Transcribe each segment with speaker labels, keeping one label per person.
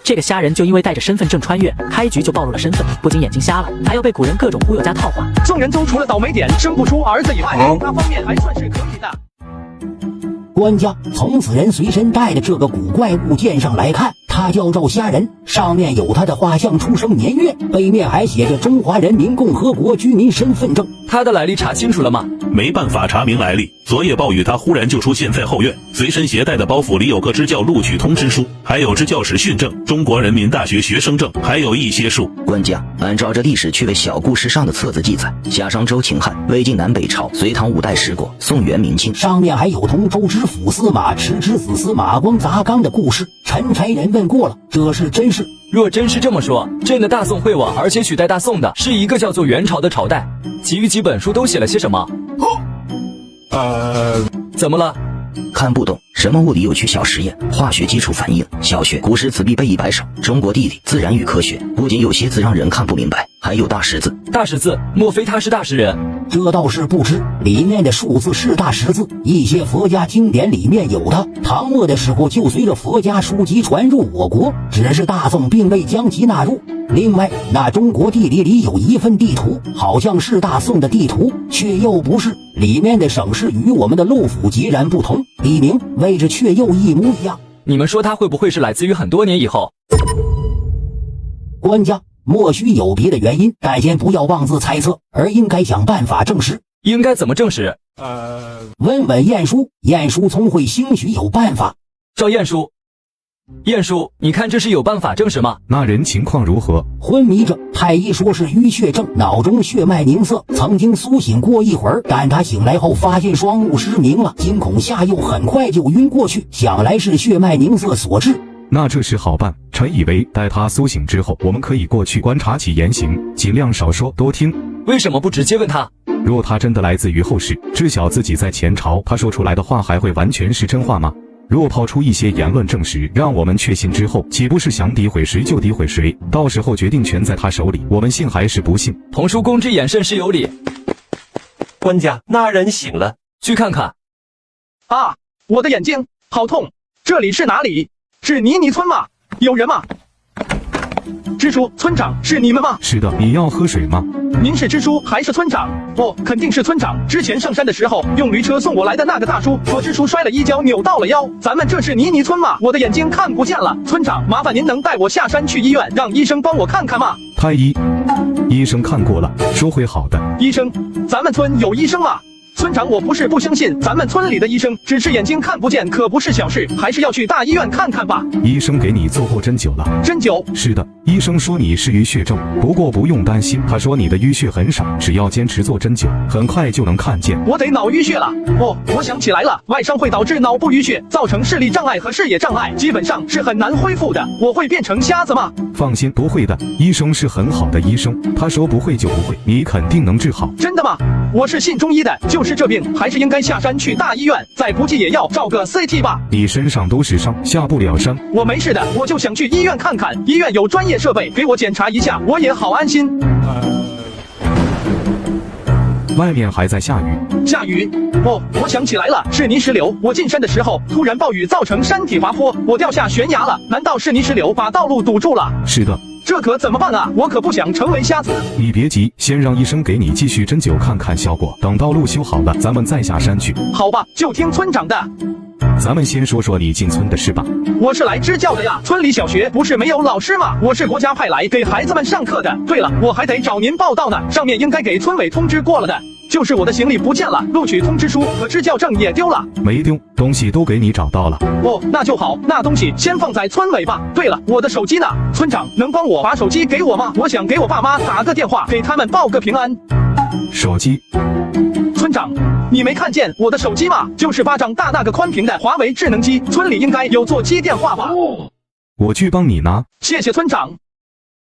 Speaker 1: 这个虾仁就因为带着身份证穿越，开局就暴露了身份，不仅眼睛瞎了，还要被古人各种忽悠加套话。
Speaker 2: 宋仁宗除了倒霉点生不出儿子以外，那方面还算是可以的。
Speaker 3: 官家从此人随身带的这个古怪物件上来看，它叫赵虾仁，上面有他的画像、出生年月，背面还写着中华人民共和国居民身份证。
Speaker 4: 他的来历查清楚了吗？
Speaker 5: 没办法查明来历，昨夜暴雨他忽然就出现在后院，随身携带的包袱里有个支教录取通知书，还有支教使训证、中国人民大学学生证，还有一些书。
Speaker 6: 官家，按照这历史趣味小故事上的册子记载，夏商周秦汉、魏晋南北朝、隋唐五代十国、宋元明清，
Speaker 3: 上面还有同周之父司马池之子司马光砸缸的故事。陈差人问过了，这是真事。
Speaker 4: 若真是这么说，朕的大宋会亡，而且取代大宋的是一个叫做元朝的朝代。其余几本书都写了些什么？怎么了？
Speaker 6: 看不懂。什么物理有趣小实验、化学基础反应、小学古诗词必背100首，中国地理、自然与科学，不仅有些字让人看不明白，还有大识字。
Speaker 4: 大识字，莫非他是大识人？
Speaker 3: 这倒是不知，里面的数字是大识字，一些佛家经典里面有的。唐末的时候就随着佛家书籍传入我国，只是大宋并未将其纳入。另外，那中国地理里有一份地图，好像是大宋的地图，却又不是，里面的省市与我们的陆府截然不同，地名位置却又一模一样。
Speaker 4: 你们说他会不会是来自于很多年以后？
Speaker 3: 官家，莫须有别的原因，但先不要妄自猜测，而应该想办法证实。
Speaker 4: 应该怎么证实？
Speaker 3: 问问晏殊，晏殊聪慧，兴许有办法。
Speaker 4: 赵晏殊，晏殊，你看这是有办法证实吗？
Speaker 7: 那人情况如何？
Speaker 3: 昏迷着，太医说是淤血症，脑中血脉凝塞，曾经苏醒过一会儿，但他醒来后发现双目失明了，惊恐下又很快就晕过去，想来是血脉凝塞所致。
Speaker 7: 那这事好办，臣以为待他苏醒之后，我们可以过去观察其言行，尽量少说多听。
Speaker 4: 为什么不直接问他？
Speaker 7: 若他真的来自于后世，知晓自己在前朝，他说出来的话还会完全是真话吗？若抛出一些言论证实，让我们确信之后，岂不是想诋毁谁就诋毁谁？到时候决定权在他手里，我们信还是不信？
Speaker 4: 童叔公之言甚是有理。
Speaker 2: 官家，那人醒了，
Speaker 4: 去看看。
Speaker 2: 啊，我的眼睛好痛！这里是哪里？是泥泥村吗？有人吗？支书，村长，是你们吗？
Speaker 7: 是的，你要喝水吗？
Speaker 2: 您是支书还是村长？哦，肯定是村长。之前上山的时候，用驴车送我来的那个大叔说支书摔了一跤，扭到了腰。咱们这是泥泥村吗？我的眼睛看不见了。村长，麻烦您能带我下山去医院，让医生帮我看看吗？
Speaker 7: 太医，医生看过了，说会好的。
Speaker 2: 医生？咱们村有医生吗？村长，我不是不相信，咱们村里的医生只是眼睛看不见，可不是小事，还是要去大医院看看吧。
Speaker 7: 医生给你做过针灸了？
Speaker 2: 针灸？
Speaker 7: 是的，医生说你是淤血症，不过不用担心，他说你的淤血很少，只要坚持做针灸，很快就能看见。
Speaker 2: 我得脑淤血了。哦，我想起来了，外伤会导致脑部淤血，造成视力障碍和视野障碍，基本上是很难恢复的。我会变成瞎子吗？
Speaker 7: 放心，不会的，医生是很好的医生，他说不会就不会，你肯定能治好。
Speaker 2: 真的吗？我是信中医的，就是这病还是应该下山去大医院，再不济也要照个 CT 吧。
Speaker 7: 你身上都是伤，下不了山。
Speaker 2: 我没事的，我就想去医院看看，医院有专业设备给我检查一下，我也好安心。
Speaker 7: 外面还在下雨。
Speaker 2: 下雨？哦，我想起来了，是泥石流。我进山的时候，突然暴雨造成山体滑坡，我掉下悬崖了。难道是泥石流把道路堵住了？
Speaker 7: 是的。
Speaker 2: 这可怎么办啊？我可不想成为瞎子。
Speaker 7: 你别急，先让医生给你继续针灸看看效果，等到路修好了，咱们再下山去。
Speaker 2: 好吧，就听村长的。
Speaker 7: 咱们先说说你进村的事吧。
Speaker 2: 我是来支教的呀，村里小学不是没有老师吗？我是国家派来给孩子们上课的。对了，我还得找您报到呢，上面应该给村委通知过了的。就是我的行李不见了，录取通知书和支教证也丢了。
Speaker 7: 没丢，东西都给你找到了。
Speaker 2: 哦，那就好，那东西先放在村委吧。对了，我的手机呢？村长能帮我把手机给我吗？我想给我爸妈打个电话，给他们报个平安。
Speaker 7: 手机？
Speaker 2: 村长，你没看见我的手机吗？就是巴掌大那个宽屏的华为智能机，村里应该有座机电话吧？
Speaker 7: 我去帮你拿。
Speaker 2: 谢谢村长。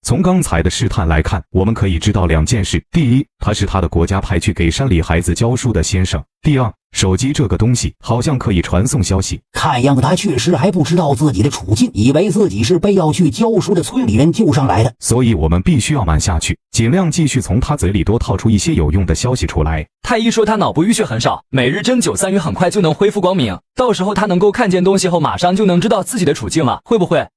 Speaker 7: 从刚才的试探来看，我们可以知道2件事：第一，他是他的国家派去给山里孩子教书的先生；第二，手机这个东西好像可以传送消息。
Speaker 3: 看样子他确实还不知道自己的处境，以为自己是被要去教书的村里人救上来的。
Speaker 7: 所以我们必须要瞒下去，尽量继续从他嘴里多套出一些有用的消息出来。
Speaker 4: 太医说他脑部淤血很少，每日针灸3余很快就能恢复光明，到时候他能够看见东西后马上就能知道自己的处境了，会不会？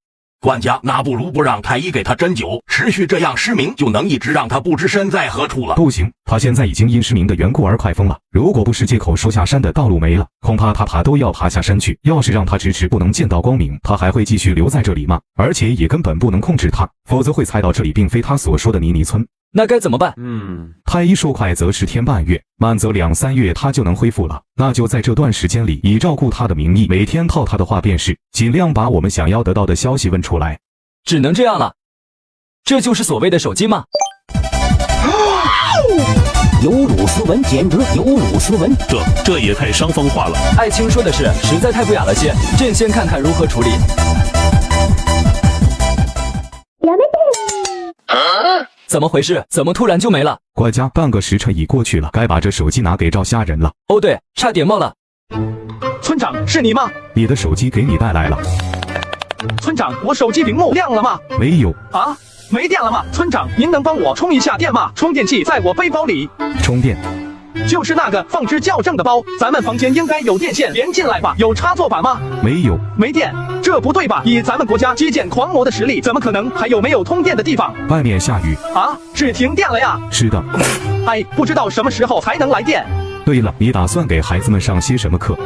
Speaker 8: 管家，那不如不让太医给他针灸，持续这样失明就能一直让他不知身在何处了。
Speaker 7: 不行，他现在已经因失明的缘故而快疯了。如果不是借口说下山的道路没了，恐怕他爬都要爬下山去。要是让他迟迟不能见到光明，他还会继续留在这里吗？而且也根本不能控制他，否则会猜到这里并非他所说的泥泥村。
Speaker 4: 那该怎么办？
Speaker 7: 太医说快则10天半月，慢则2、3月他就能恢复了。那就在这段时间里，以照顾他的名义，每天套他的话便是，尽量把我们想要得到的消息问出来。
Speaker 4: 只能这样了。这就是所谓的手机吗？
Speaker 3: 有辱斯文，简直有辱斯文。
Speaker 5: 这也太伤风化了。
Speaker 4: 爱卿说的是，实在太不雅了些。朕先看看如何处理。怎么回事？怎么突然就没了？
Speaker 7: 管家，半个时辰已过去了，该把这手机拿给赵虾仁了。
Speaker 4: 哦对，差点忘了。
Speaker 2: 村长，是你吗？
Speaker 7: 你的手机给你带来了。
Speaker 2: 村长，我手机屏幕亮了吗？
Speaker 7: 没有。
Speaker 2: 啊？没电了吗？村长，您能帮我充一下电吗？充电器在我背包里。
Speaker 7: 充电？
Speaker 2: 就是那个放置校正的包，咱们房间应该有电线连进来吧？有插座板吗？
Speaker 7: 没有。
Speaker 2: 没电？这不对吧？以咱们国家基建狂魔的实力，怎么可能还有没有通电的地方？
Speaker 7: 外面下雨。
Speaker 2: 啊？是停电了呀？
Speaker 7: 是的。
Speaker 2: 哎，不知道什么时候才能来电。
Speaker 7: 对了，你打算给孩子们上些什么课？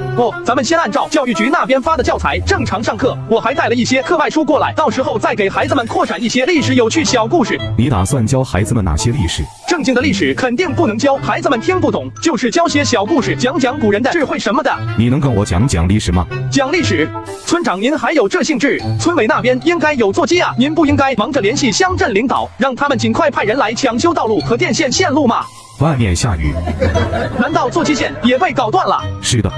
Speaker 2: 咱们先按照教育局那边发的教材正常上课，我还带了一些课外书过来，到时候再给孩子们扩展一些历史有趣小故事。
Speaker 7: 你打算教孩子们哪些历史？
Speaker 2: 正经的历史肯定不能教，孩子们听不懂，就是教些小故事，讲讲古人的智慧什么的。
Speaker 7: 你能跟我讲讲历史吗？
Speaker 2: 讲历史？村长您还有这兴致？村委那边应该有座机啊，您不应该忙着联系乡镇领导，让他们尽快派人来抢修道路和电线线路吗？
Speaker 7: 外面下雨。
Speaker 2: 难道座机线也被搞断了？
Speaker 7: 是的。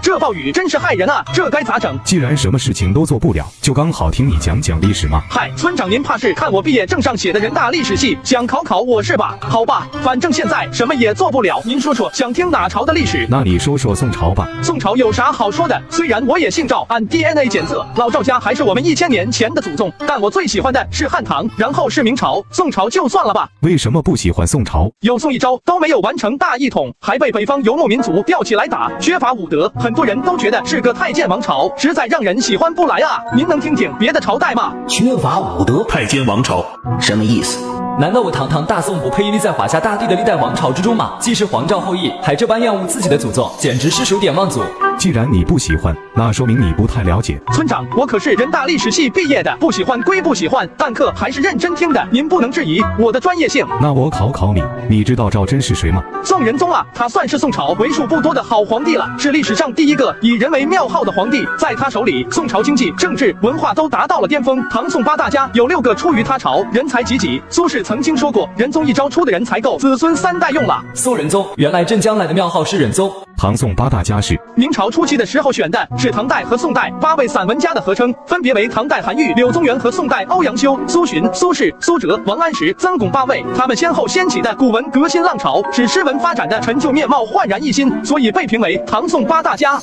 Speaker 2: 这暴雨真是害人啊，这该咋整？
Speaker 7: 既然什么事情都做不了，就刚好听你讲讲历史吗？
Speaker 2: 嗨，村长您怕是看我毕业证上写的人大历史系，想考考我是吧？好吧，反正现在什么也做不了，您说说想听哪朝的历史？
Speaker 7: 那你说说宋朝吧。
Speaker 2: 宋朝有啥好说的？虽然我也姓赵，按 DNA 检测，老赵家还是我们1000年前的祖宗，但我最喜欢的是汉唐，然后是明朝，宋朝就算了吧。
Speaker 7: 为什么不喜欢宋朝？
Speaker 2: 有宋一朝都没有完成大一统，还被北方游牧民族吊起来打，缺乏武德，很多人都觉得是个太监王朝，实在让人喜欢不来啊！您能听听别的朝代吗？
Speaker 3: 缺乏武德，
Speaker 5: 太监王朝
Speaker 6: 什么意思？
Speaker 4: 难道我堂堂大宋不配屹立在华夏大地的历代王朝之中吗？既是皇赵后裔，还这般厌恶自己的祖宗，简直是数典忘祖。
Speaker 7: 既然你不喜欢，那说明你不太了解。
Speaker 2: 村长，我可是人大历史系毕业的，不喜欢归不喜欢，但课还是认真听的，您不能质疑我的专业性。
Speaker 7: 那我考考你，你知道赵祯是谁吗？
Speaker 2: 宋仁宗啊，他算是宋朝为数不多的好皇帝了，是历史上第一个以人为庙号的皇帝。在他手里，宋朝经济、政治、文化都达到了巅峰。唐宋8大家有6个出于他朝，人才济济。苏轼曾经说过，仁宗一朝出的人才够子孙3代用了。
Speaker 4: 宋仁宗，原来朕将来的庙号是仁宗。
Speaker 7: 唐宋8大家是
Speaker 2: 明朝初期的时候选的，是唐代和宋代8位散文家的合称，分别为唐代韩愈、柳宗元和宋代欧阳修、苏洵、苏轼、苏辙、王安石、曾巩8位。他们先后掀起的古文革新浪潮，使诗文发展的陈旧面貌焕然一新，所以被评为唐宋8大家。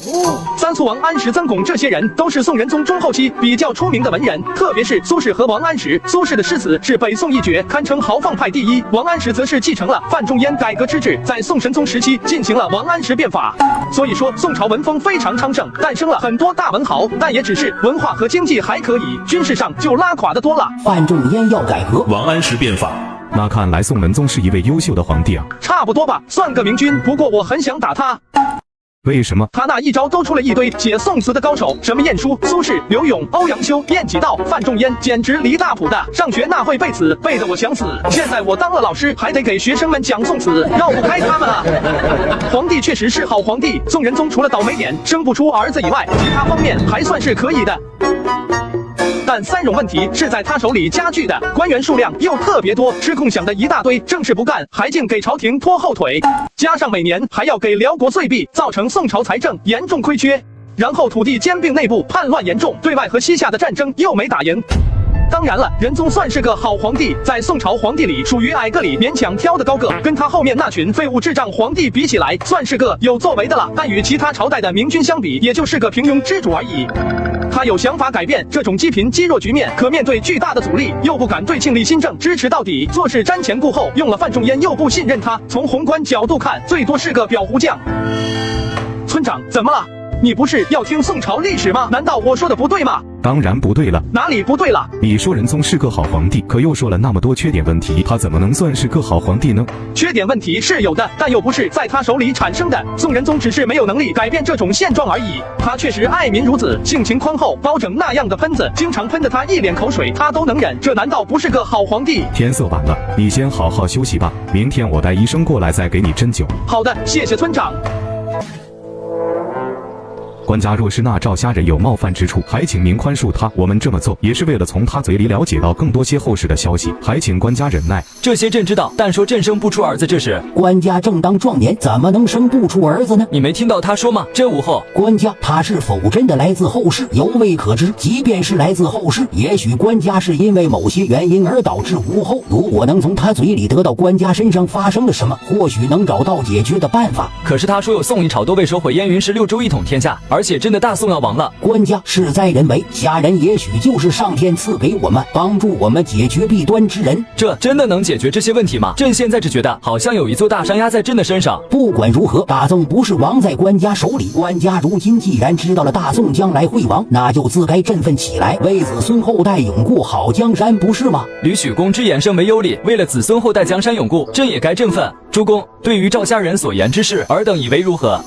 Speaker 2: 三苏王安石、曾巩这些人都是宋仁宗中后期比较出名的文人，特别是苏轼和王安石。苏轼的诗词是北宋一绝，堪称豪放派第一；王安石则是继承了范仲淹改革之治，在宋神宗时期进行了王安石变法。所以说宋朝文风非常昌盛，诞生了很多大文豪，但也只是文化和经济还可以，军事上就拉垮的多了。
Speaker 3: 范仲淹要改革，
Speaker 5: 王安石变法。
Speaker 7: 那看来宋仁宗是一位优秀的皇帝啊。
Speaker 2: 差不多吧，算个明君，不过我很想打他。
Speaker 7: 为什么？
Speaker 2: 他那一招都出了一堆写宋词的高手，什么晏殊、苏轼、刘永、欧阳修、晏几道、范仲淹，简直离大谱的。上学那会背词，背得我想死。现在我当了老师，还得给学生们讲宋词，绕不开他们啊。皇帝确实是好皇帝，宋仁宗除了倒霉点生不出儿子以外，其他方面还算是可以的。但3种问题是在他手里加剧的，官员数量又特别多，吃空饷的一大堆，正事不干，还竟给朝廷拖后腿，加上每年还要给辽国岁币，造成宋朝财政严重亏缺。然后土地兼并内部叛乱严重，对外和西夏的战争又没打赢。当然了，仁宗算是个好皇帝，在宋朝皇帝里属于矮个里勉强挑的高个，跟他后面那群废物智障皇帝比起来，算是个有作为的了。但与其他朝代的明君相比，也就是个平庸之主而已。他有想法改变这种积贫积弱局面，可面对巨大的阻力，又不敢对庆历新政支持到底，做事瞻前顾后，用了范仲淹又不信任他。从宏观角度看，最多是个裱糊匠。村长，怎么了？你不是要听宋朝历史吗？难道我说的不对吗？
Speaker 7: 当然不对了，
Speaker 2: 哪里不对了？
Speaker 7: 你说仁宗是个好皇帝，可又说了那么多缺点问题，他怎么能算是个好皇帝呢？
Speaker 2: 缺点问题是有的，但又不是在他手里产生的。宋仁宗只是没有能力改变这种现状而已。他确实爱民如子，性情宽厚，包拯那样的喷子，经常喷得他一脸口水，他都能忍，这难道不是个好皇帝？
Speaker 7: 天色晚了，你先好好休息吧，明天我带医生过来再给你针灸。
Speaker 2: 好的，谢谢村长。
Speaker 7: 官家若是那赵家人有冒犯之处，还请您宽恕他。我们这么做也是为了从他嘴里了解到更多些后世的消息，还请官家忍耐。
Speaker 4: 这些朕知道，但说朕生不出儿子这事，
Speaker 3: 官家正当壮年，怎么能生不出儿子呢？
Speaker 4: 你没听到他说吗？朕无后。
Speaker 3: 官家他是否真的来自后世，犹未可知。即便是来自后世，也许官家是因为某些原因而导致无后。如果能从他嘴里得到官家身上发生了什么，或许能找到解决的办法。
Speaker 4: 可是他说有宋一朝都被收回燕云16州一统天下，而且真的大宋要亡了。
Speaker 3: 官家事在人为，家人也许就是上天赐给我们，帮助我们解决弊端之人。
Speaker 4: 这真的能解决这些问题吗？朕现在只觉得好像有一座大山压在朕的身上。
Speaker 3: 不管如何，大宋不是亡在官家手里。官家如今既然知道了大宋将来会亡，那就自该振奋起来，为子孙后代永固好江山，不是吗？
Speaker 4: 吕许公之言甚为有理，为了子孙后代江山永固，朕也该振奋。诸公，对于赵家人所言之事，尔等以为如何？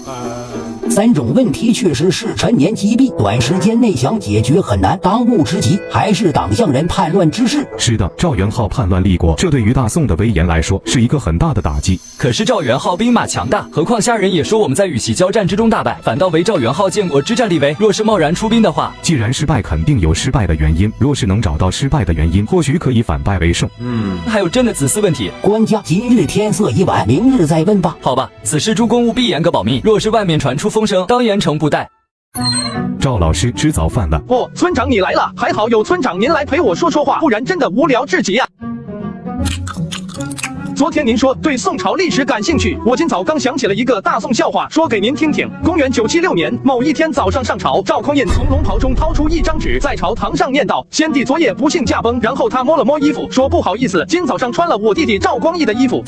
Speaker 3: 三种问题确实是陈年积弊，短时间内想解决很难，当务之急还是党项人叛乱之事。
Speaker 7: 是的，赵元昊叛乱立国，这对于大宋的威严来说是一个很大的打击。
Speaker 4: 可是赵元昊兵马强大，何况下人也说我们在与其交战之中大败，反倒为赵元昊建国之战立威。若是贸然出兵的话，
Speaker 7: 既然失败肯定有失败的原因，若是能找到失败的原因，或许可以反败为胜。
Speaker 4: 还有朕的子嗣问题，
Speaker 3: 官家今日天色已晚，明日再问吧。
Speaker 4: 好吧，此事诸公务必严格保密，若是外面传出风声，当严惩不贷。
Speaker 7: 赵老师吃早饭了。
Speaker 2: 哦，村长你来了，还好有村长您来陪我说说话，不然真的无聊至极啊。昨天您说对宋朝历史感兴趣，我今早刚想起了一个大宋笑话，说给您听听。公元976年某一天早上上朝，赵匡胤从龙袍中掏出一张纸，在朝堂上念道：“先帝昨夜不幸驾崩。”然后他摸了摸衣服，说：“不好意思，今早上穿了我弟弟赵光义的衣服。”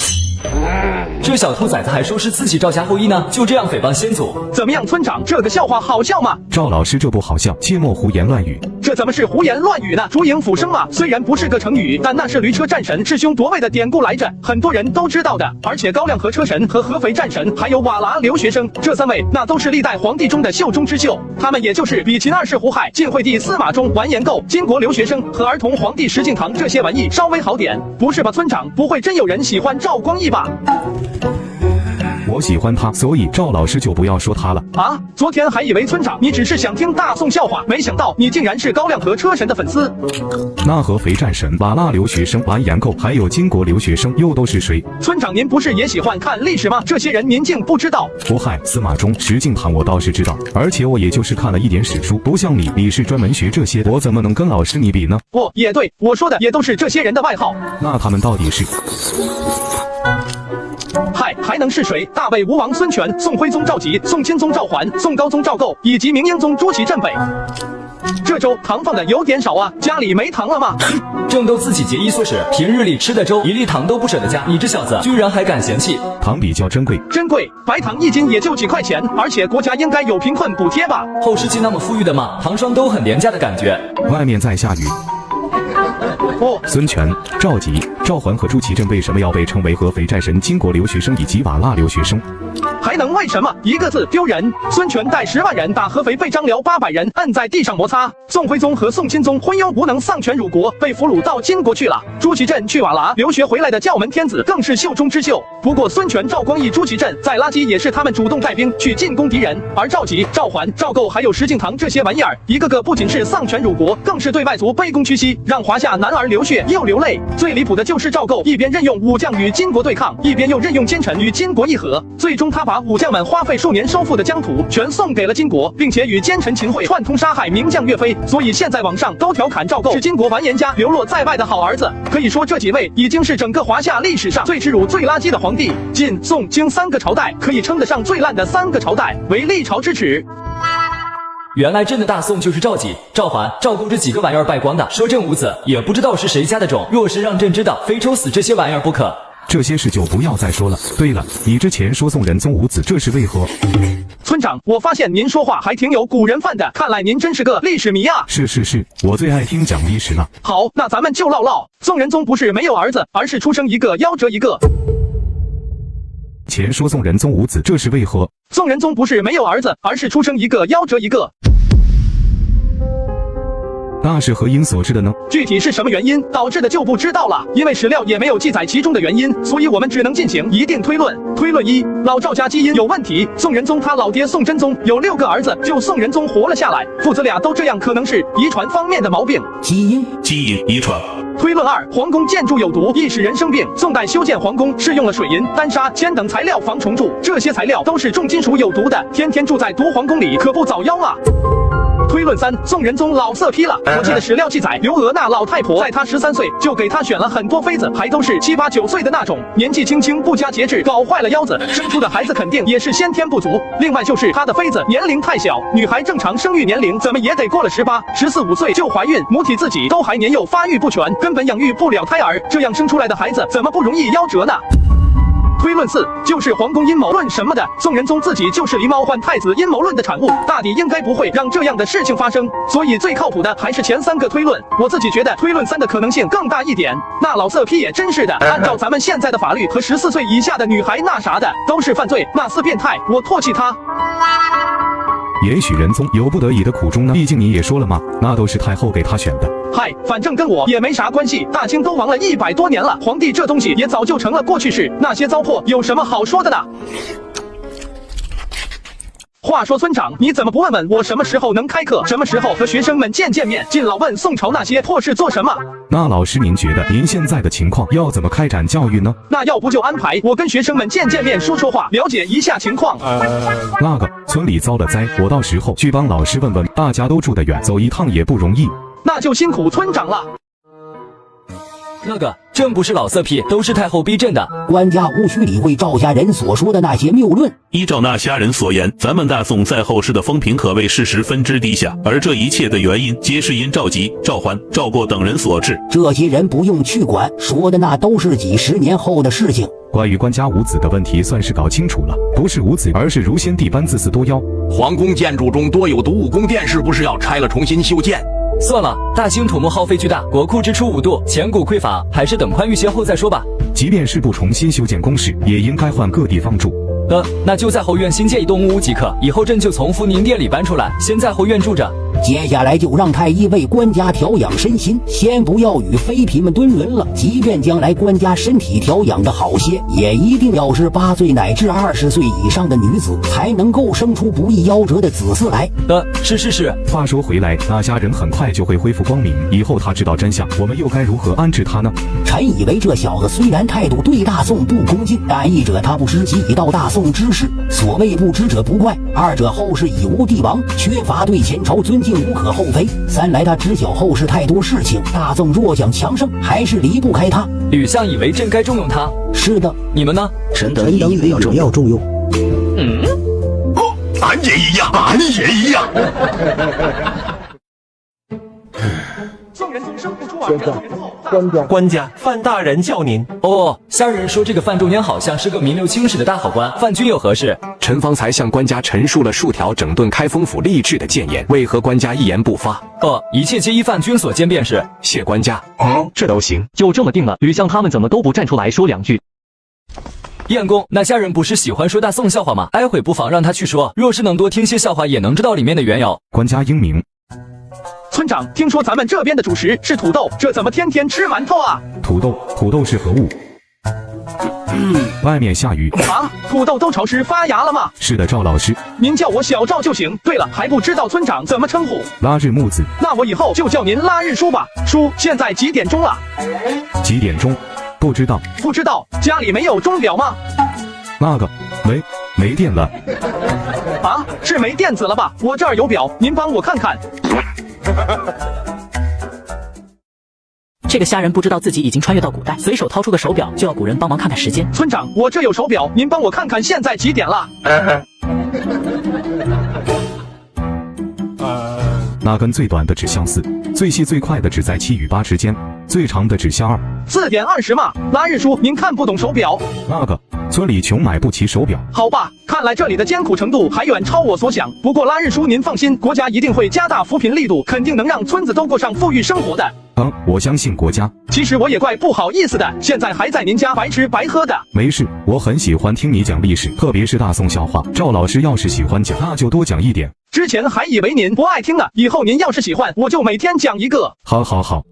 Speaker 4: 这小兔崽子还说是自己赵家后裔呢，就这样诽谤先祖。
Speaker 2: 怎么样，村长，这个笑话好笑吗？
Speaker 7: 赵老师，这不好笑，切莫胡言乱语。
Speaker 2: 这怎么是胡言乱语呢？烛影斧声嘛，虽然不是个成语，但那是驴车战神弑兄夺位的典故来着，很多人都知道的。而且高亮和车神和合肥战神还有瓦剌留学生，这三位那都是历代皇帝中的秀中之秀。他们也就是比秦二世胡亥、晋惠帝司马衷、完颜构、金国留学生和儿童皇帝石敬瑭这些玩意稍微好点。不是吧，村长？不会真有人喜欢赵光义吧？
Speaker 7: 我喜欢他，所以赵老师就不要说他了
Speaker 2: 啊！昨天还以为村长你只是想听大宋笑话，没想到你竟然是高亮和车神的粉丝。
Speaker 7: 那合肥战神、瓦剌留学生、完颜构还有金国留学生又都是谁？
Speaker 2: 村长您不是也喜欢看历史吗？这些人您竟不知道？
Speaker 7: 胡亥、司马衷、石敬瑭我倒是知道，而且我也就是看了一点史书，不像你是专门学这些，我怎么能跟老师你比呢？
Speaker 2: 哦，也对，我说的也都是这些人的外号。
Speaker 7: 那他们到底是？
Speaker 2: 嗨，还能是谁？大魏吴王孙权、宋徽宗赵佶、宋钦宗赵桓、宋高宗赵构以及明英宗朱祁镇北。这粥糖放的有点少啊，家里没糖了吗？
Speaker 4: 正都自己节衣缩食，平日里吃的粥一粒糖都不舍得加，你这小子居然还敢嫌弃？
Speaker 7: 糖比较珍贵，
Speaker 2: 珍贵，白糖1斤也就几块钱，而且国家应该有贫困补贴吧？
Speaker 4: 后世纪那么富裕的吗？糖霜都很廉价的感觉。
Speaker 7: 外面在下雨。孙权、赵佶、赵桓和朱祁镇为什么要被称为合肥战神、金国留学生以及瓦剌留学生？
Speaker 2: 还能为什么？一个字，丢人！孙权带10万人打合肥，被张辽800人摁在地上摩擦。宋徽宗和宋钦宗昏庸无能，丧权辱国，被俘虏到金国去了。朱祁镇去瓦剌留学回来的教门天子，更是秀中之秀。不过孙权、赵光义、朱祁镇在垃圾也是他们主动带兵去进攻敌人，而赵佶、赵桓、赵构还有石敬瑭这些玩意儿，一个个不仅是丧权辱国，更是对外族卑躬屈膝，让华夏男儿流血又流泪。最离谱的就是赵构一边任用武将与金国对抗，一边又任用奸臣与金国议和，最终他把武将们花费数年收复的疆土全送给了金国，并且与奸臣秦桧串通杀害名将岳飞。所以现在网上都调侃赵构是金国完颜家流落在外的好儿子。可以说这几位已经是整个华夏历史上最耻辱、最垃圾的皇帝。晋、宋、金3个朝代可以称得上最烂的3个朝代，为历朝之耻。
Speaker 4: 原来朕的大宋就是赵佶、赵桓、赵构这几个玩意儿败光的，说朕无子，也不知道是谁家的种。若是让朕知道，非抽死这些玩意儿不可。
Speaker 7: 这些事就不要再说了。对了，你之前说宋仁宗无子，这是为何？
Speaker 2: 村长，我发现您说话还挺有古人范的，看来您真是个历史迷啊。
Speaker 7: 是，我最爱听讲历史了。
Speaker 2: 好，那咱们就唠唠。宋仁宗不是没有儿子，而是出生一个夭折一个。
Speaker 7: 前说宋仁宗无子，这是为何？
Speaker 2: 宋仁宗不是没有儿子，而是出生一个夭折一个。
Speaker 7: 那是何因所致的呢？
Speaker 2: 具体是什么原因导致的就不知道了，因为史料也没有记载其中的原因，所以我们只能进行一定推论。推论一，老赵家基因有问题。宋仁宗他老爹宋真宗有6个儿子，就宋仁宗活了下来，父子俩都这样，可能是遗传方面的毛病。
Speaker 3: 基因
Speaker 5: 遗传。
Speaker 2: 推论2，皇宫建筑有毒，易使人生病。宋代修建皇宫是用了水银、丹砂、铅等材料防虫蛀，这些材料都是重金属有毒的，天天住在毒皇宫里，可不早夭啊。推论3，宋仁宗老色批了。我记得史料记载，刘娥那老太婆在他13岁就给他选了很多妃子，还都是7、8、9岁的那种，年纪轻轻不加节制，搞坏了腰子，生出的孩子肯定也是先天不足。另外就是他的妃子年龄太小，女孩正常生育年龄怎么也得过了18、14、15岁就怀孕，母体自己都还年幼发育不全，根本养育不了胎儿，这样生出来的孩子怎么不容易夭折呢？推论4，就是皇宫阴谋论什么的，宋仁宗自己就是狸猫换太子阴谋论的产物，大抵应该不会让这样的事情发生，所以最靠谱的还是前3个推论。我自己觉得推论3的可能性更大一点。那老色批也真是的，按照咱们现在的法律，和14岁以下的女孩那啥的都是犯罪，那厮变态，我唾弃他。
Speaker 7: 也许仁宗有不得已的苦衷呢，毕竟你也说了嘛，那都是太后给他选的。
Speaker 2: 嗨，反正跟我也没啥关系，大清都亡了100多年了，皇帝这东西也早就成了过去式，那些糟粕有什么好说的呢？话说村长，你怎么不问问我什么时候能开课，什么时候和学生们见面？尽老问宋朝那些破事做什么？
Speaker 7: 那老师，您觉得您现在的情况要怎么开展教育呢？
Speaker 2: 那要不就安排我跟学生们见面，说说话，了解一下情况。
Speaker 7: 那个村里遭了灾，我到时候去帮老师问问，大家都住得远，走一趟也不容易。
Speaker 2: 那就辛苦村长了。
Speaker 4: 那个朕不是老色批，都是太后逼朕的。
Speaker 3: 官家无需理会赵家人所说的那些谬论。
Speaker 5: 依照那虾人所言，咱们大宋在后世的风评可谓是十分之低下，而这一切的原因皆是因赵佶、赵桓、赵过等人所致。
Speaker 3: 这些人不用去管，说的那都是几10年后的事情。
Speaker 7: 关于官家无子的问题算是搞清楚了，不是无子，而是如先帝般自私多妖。
Speaker 8: 皇宫建筑中多有毒武宫殿，是不是要拆了重新修建？
Speaker 4: 算了，大清土木耗费巨大，国库支出5度，钱谷匮乏，还是等宽裕些后再说吧。
Speaker 7: 即便是不重新修建宫室，也应该换各地方住。
Speaker 4: 那就在后院新建一栋木屋即可，以后朕就从福宁殿里搬出来，先在后院住着。
Speaker 3: 接下来就让太医为官家调养身心，先不要与妃嫔们敦伦了。即便将来官家身体调养的好些，也一定要是18岁乃至20岁以上的女子，才能够生出不易夭折的子嗣来。
Speaker 4: 是。
Speaker 7: 话说回来，那家人很快就会恢复光明，以后他知道真相，我们又该如何安置他呢？
Speaker 3: 臣以为这小子虽然态度对大宋不恭敬，但一者他不知己已到大宋之事，所谓不知者不怪；二者后世已无帝王，缺乏对前朝尊敬无可厚非；三来他知晓后世太多事情，大宋若想强盛，还是离不开他。
Speaker 4: 吕相以为朕该重用他。
Speaker 3: 是的，
Speaker 4: 你们呢？
Speaker 6: 臣等也以为要重用。
Speaker 8: 俺也一样。
Speaker 2: 宋仁宗生不出儿，
Speaker 9: 官家范大人叫您。
Speaker 4: 下人说这个范仲淹好像是个名留青史的大好官，范君有何事？
Speaker 10: 臣方才向官家陈述了数条整顿开封府吏治的谏言，为何官家一言不发？
Speaker 4: 一切皆依范君所见便是。
Speaker 10: 谢官家。
Speaker 9: 这都行，就这么定了。吕相他们怎么都不站出来说2句？
Speaker 4: 晏公，那下人不是喜欢说大宋笑话吗？待会不妨让他去说，若是能多听些笑话，也能知道里面的缘由。
Speaker 7: 官家英明。
Speaker 2: 村长，听说咱们这边的主食是土豆，这怎么天天吃馒头啊？
Speaker 7: 土豆是何物？外面下雨
Speaker 2: 啊？土豆都潮湿发芽了吗？
Speaker 7: 是的，赵老师。
Speaker 2: 您叫我小赵就行。对了，还不知道村长怎么称呼？
Speaker 7: 拉日木子。那
Speaker 2: 我以后就叫您拉日叔吧。叔，现在几点钟了？
Speaker 7: 几点钟？不知道。
Speaker 2: 不知道？家里没有钟表吗？
Speaker 7: 那个没电了。
Speaker 2: 啊？是没电子了吧？我这儿有表，您帮我看看。
Speaker 1: 这个虾人不知道自己已经穿越到古代，随手掏出个手表就要古人帮忙看看时间。
Speaker 2: 村长，我这有手表，您帮我看看现在几点了？
Speaker 7: 那根最短的指向4，最细最快的只在7与8之间，最长的指向
Speaker 2: 2，4点20嘛。拉日叔，您看不懂手表？
Speaker 7: 那个村里穷买不起手表。
Speaker 2: 好吧，看看来这里的艰苦程度还远超我所想。不过拉日叔您放心，国家一定会加大扶贫力度，肯定能让村子都过上富裕生活的。
Speaker 7: 我相信国家。
Speaker 2: 其实我也怪不好意思的，现在还在您家白吃白喝的。
Speaker 7: 没事，我很喜欢听你讲历史，特别是大宋笑话。赵老师要是喜欢讲，那就多讲一点。
Speaker 2: 之前还以为您不爱听呢，以后您要是喜欢，我就每天讲一个。
Speaker 7: 好，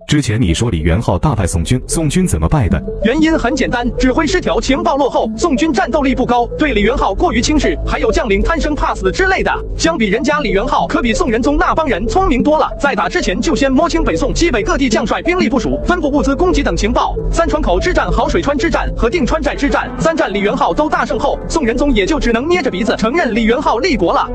Speaker 7: 之前你说李元昊大败宋军，宋军怎么败的？
Speaker 2: 原因很简单，指挥失调，情报落后，宋军战斗力不高，对李元昊过于轻视，还有将领贪生怕死之类的。相比人家李元昊，可比宋仁宗那帮人聪明多了。在打之前就先摸清北宋西北各地将帅兵力部署、分布物资供给等情报。三川口之战、好水川之战和定川寨之战3战李元昊都大胜后，宋仁宗也就只能捏着鼻子承认李元昊立国了。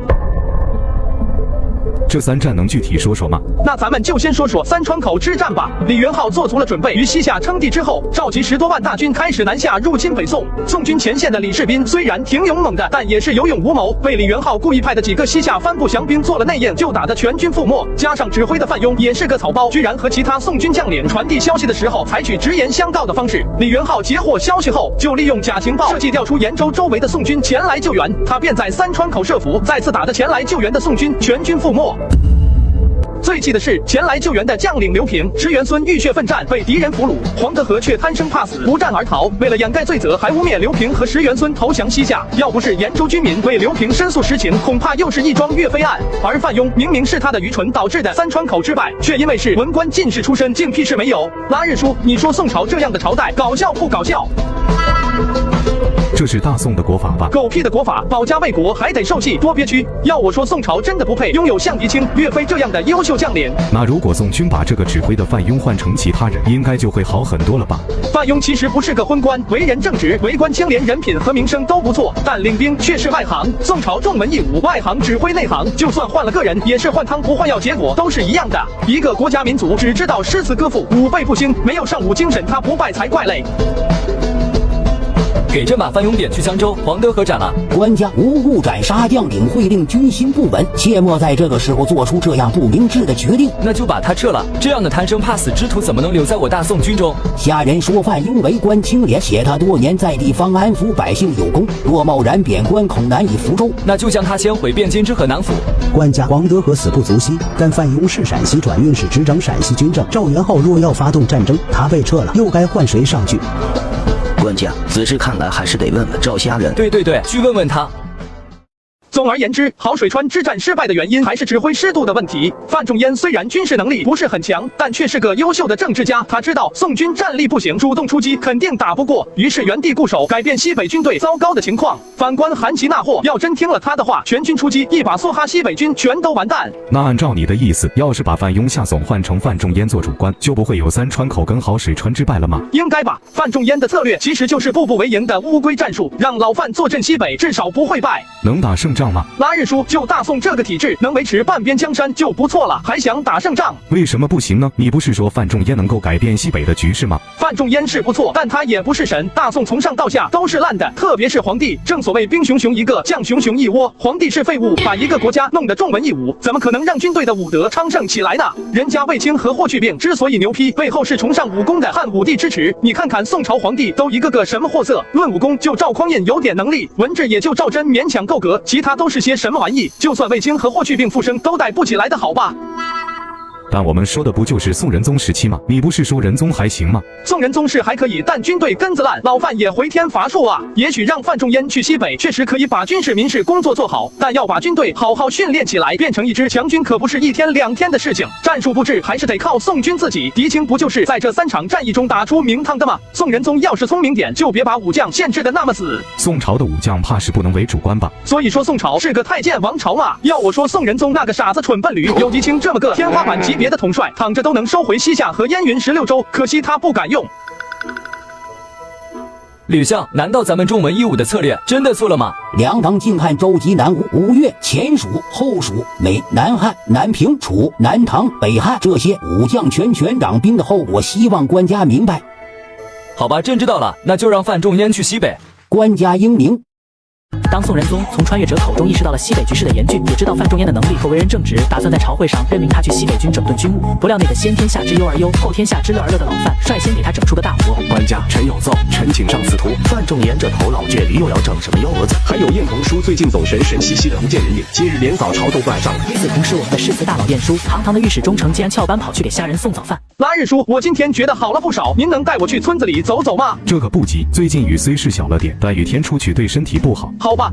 Speaker 7: 这3战能具体说说吗？
Speaker 2: 那咱们就先说说三川口之战吧。李元昊做足了准备，于西夏称帝之后，召集10多万大军开始南下入侵北宋。宋军前线的李世斌虽然挺勇猛的，但也是有勇无谋，被李元昊故意派的几个西夏帆部降兵做了内应，就打得全军覆没。加上指挥的范雍也是个草包，居然和其他宋军将领传递消息的时候采取直言相告的方式。李元昊截获消息后，就利用假情报设计调出延州周围的宋军前来救援，他便在三川口设伏，再次打得前来救援的宋军全军覆没。最气的是，前来救援的将领刘平、石元孙浴血奋战，被敌人俘虏。黄德和却贪生怕死，不战而逃。为了掩盖罪责，还污蔑刘平和石元孙投降西夏。要不是延州居民为刘平申诉实情，恐怕又是一桩岳飞案。而范雍明明是他的愚蠢导致的三川口之败，却因为是文官进士出身，竟屁事没有。拉日叔，你说宋朝这样的朝代搞笑不搞笑？
Speaker 7: 这是大宋的国法吧？
Speaker 2: 狗屁的国法，保家卫国还得受气，多憋屈！要我说，宋朝真的不配拥有像狄青、岳飞这样的优秀将领。
Speaker 7: 那如果宋军把这个指挥的范雍换成其他人，应该就会好很多了吧？
Speaker 2: 范雍其实不是个昏官，为人正直，为官清廉，人品和名声都不错，但领兵却是外行。宋朝重文抑武，外行指挥内行，就算换了个人，也是换汤不换药，结果都是一样的。一个国家民族只知道诗词歌赋，武备不兴，没有尚武精神，他不败才怪嘞。
Speaker 4: 给朕把范雍点去江州，黄德和斩了。
Speaker 3: 官家无故斩杀将领，会令军心不稳，切莫在这个时候做出这样不明智的决定。
Speaker 4: 那就把他撤了，这样的贪生怕死之徒怎么能留在我大宋军中？
Speaker 3: 下人说范雍为官清廉，写他多年在地方安抚百姓有功，若贸然贬官，恐难以服众。
Speaker 4: 那就将他迁回汴京之河南府。
Speaker 11: 官家黄德和死不足惜，但范雍是陕西转运使，执掌陕西军政。赵元昊若要发动战争，他被撤了，又该换谁上去？
Speaker 6: 官家，此事看来还是得问问赵虾仁。
Speaker 4: 对，去问问他。
Speaker 2: 总而言之，好水川之战失败的原因还是指挥失度的问题。范仲淹虽然军事能力不是很强，但却是个优秀的政治家。他知道宋军战力不行，主动出击肯定打不过，于是原地固守，改变西北军队糟糕的情况。反观韩琦那货，要真听了他的话，全军出击，一把梭哈西北军全都完蛋。
Speaker 7: 那按照你的意思，要是把范雍下总换成范仲淹做主官，就不会有三川口跟好水川之败了吗？
Speaker 2: 应该吧。范仲淹的策略其实就是步步为营的乌龟战术，让老范坐镇西北，至少不会败。
Speaker 7: 能打胜仗吗？
Speaker 2: 拉日叔，就大宋这个体制，能维持半边江山就不错了，还想打胜仗？
Speaker 7: 为什么不行呢？你不是说范仲淹能够改变西北的局势吗？
Speaker 2: 范仲淹是不错，但他也不是神。大宋从上到下都是烂的，特别是皇帝。正所谓兵熊熊一个，将熊熊一窝。皇帝是废物，把一个国家弄得重文抑武，怎么可能让军队的武德昌盛起来呢？人家卫青和霍去病之所以牛批，背后是崇尚武功的汉武帝支持。你看看宋朝皇帝都一个个什么货色？论武功，就赵匡胤有点能力，文治也就赵祯勉强够格，其他都是些什么玩意？就算卫青和霍去病复生，都带不起来的好吧？
Speaker 7: 但我们说的不就是宋仁宗时期吗？你不是说仁宗还行吗？
Speaker 2: 宋仁宗是还可以，但军队根子烂，老范也回天乏术啊。也许让范仲淹去西北，确实可以把军事民事工作做好，但要把军队好好训练起来，变成一支强军，可不是1天2天的事情。战术布置还是得靠宋军自己。狄青不就是在这3场战役中打出名堂的吗？宋仁宗要是聪明点，就别把武将限制的那么死。
Speaker 7: 宋朝的武将怕是不能为主官吧？
Speaker 2: 所以说宋朝是个太监王朝嘛。要我说，宋仁宗那个傻子蠢笨驴，有狄青这么个天花板级别的统帅，躺着都能收回西夏和燕云16州，可惜他不敢用。
Speaker 4: 吕相，难道咱们重文抑武的策略真的错了吗？
Speaker 3: 两党晋汉周及南吴、吴越、前蜀、后蜀、美、南汉、南平、楚、南唐、北汉这些武将全掌兵的后果，希望官家明白。
Speaker 4: 好吧，朕知道了，那就让范仲淹去西北。
Speaker 3: 官家英明。
Speaker 1: 当宋仁宗从穿越者口中意识到了西北局势的严峻，也知道范仲淹的能力和为人正直，打算在朝会上任命他去西北军整顿军务。不料那个先天下之忧而忧，后天下之乐而乐的老范，率先给他整出个大活。
Speaker 10: 官家臣有奏，臣请上司徒。
Speaker 12: 范仲淹这头老倔驴又要整什么幺蛾子？
Speaker 10: 还有晏童书最近走神兮兮的福建人也，今日连早朝都不爱上了。
Speaker 1: 与此同时，我们的诗词大佬晏殊，堂堂的御史中丞，竟然翘班跑去给虾仁送早饭。
Speaker 2: 拉日叔，我今天觉得好了不少，您能带我去村子里走走吗？
Speaker 7: 这个不急，最近雨虽是小了点，但雨天出去对身体不好。
Speaker 2: 好吧。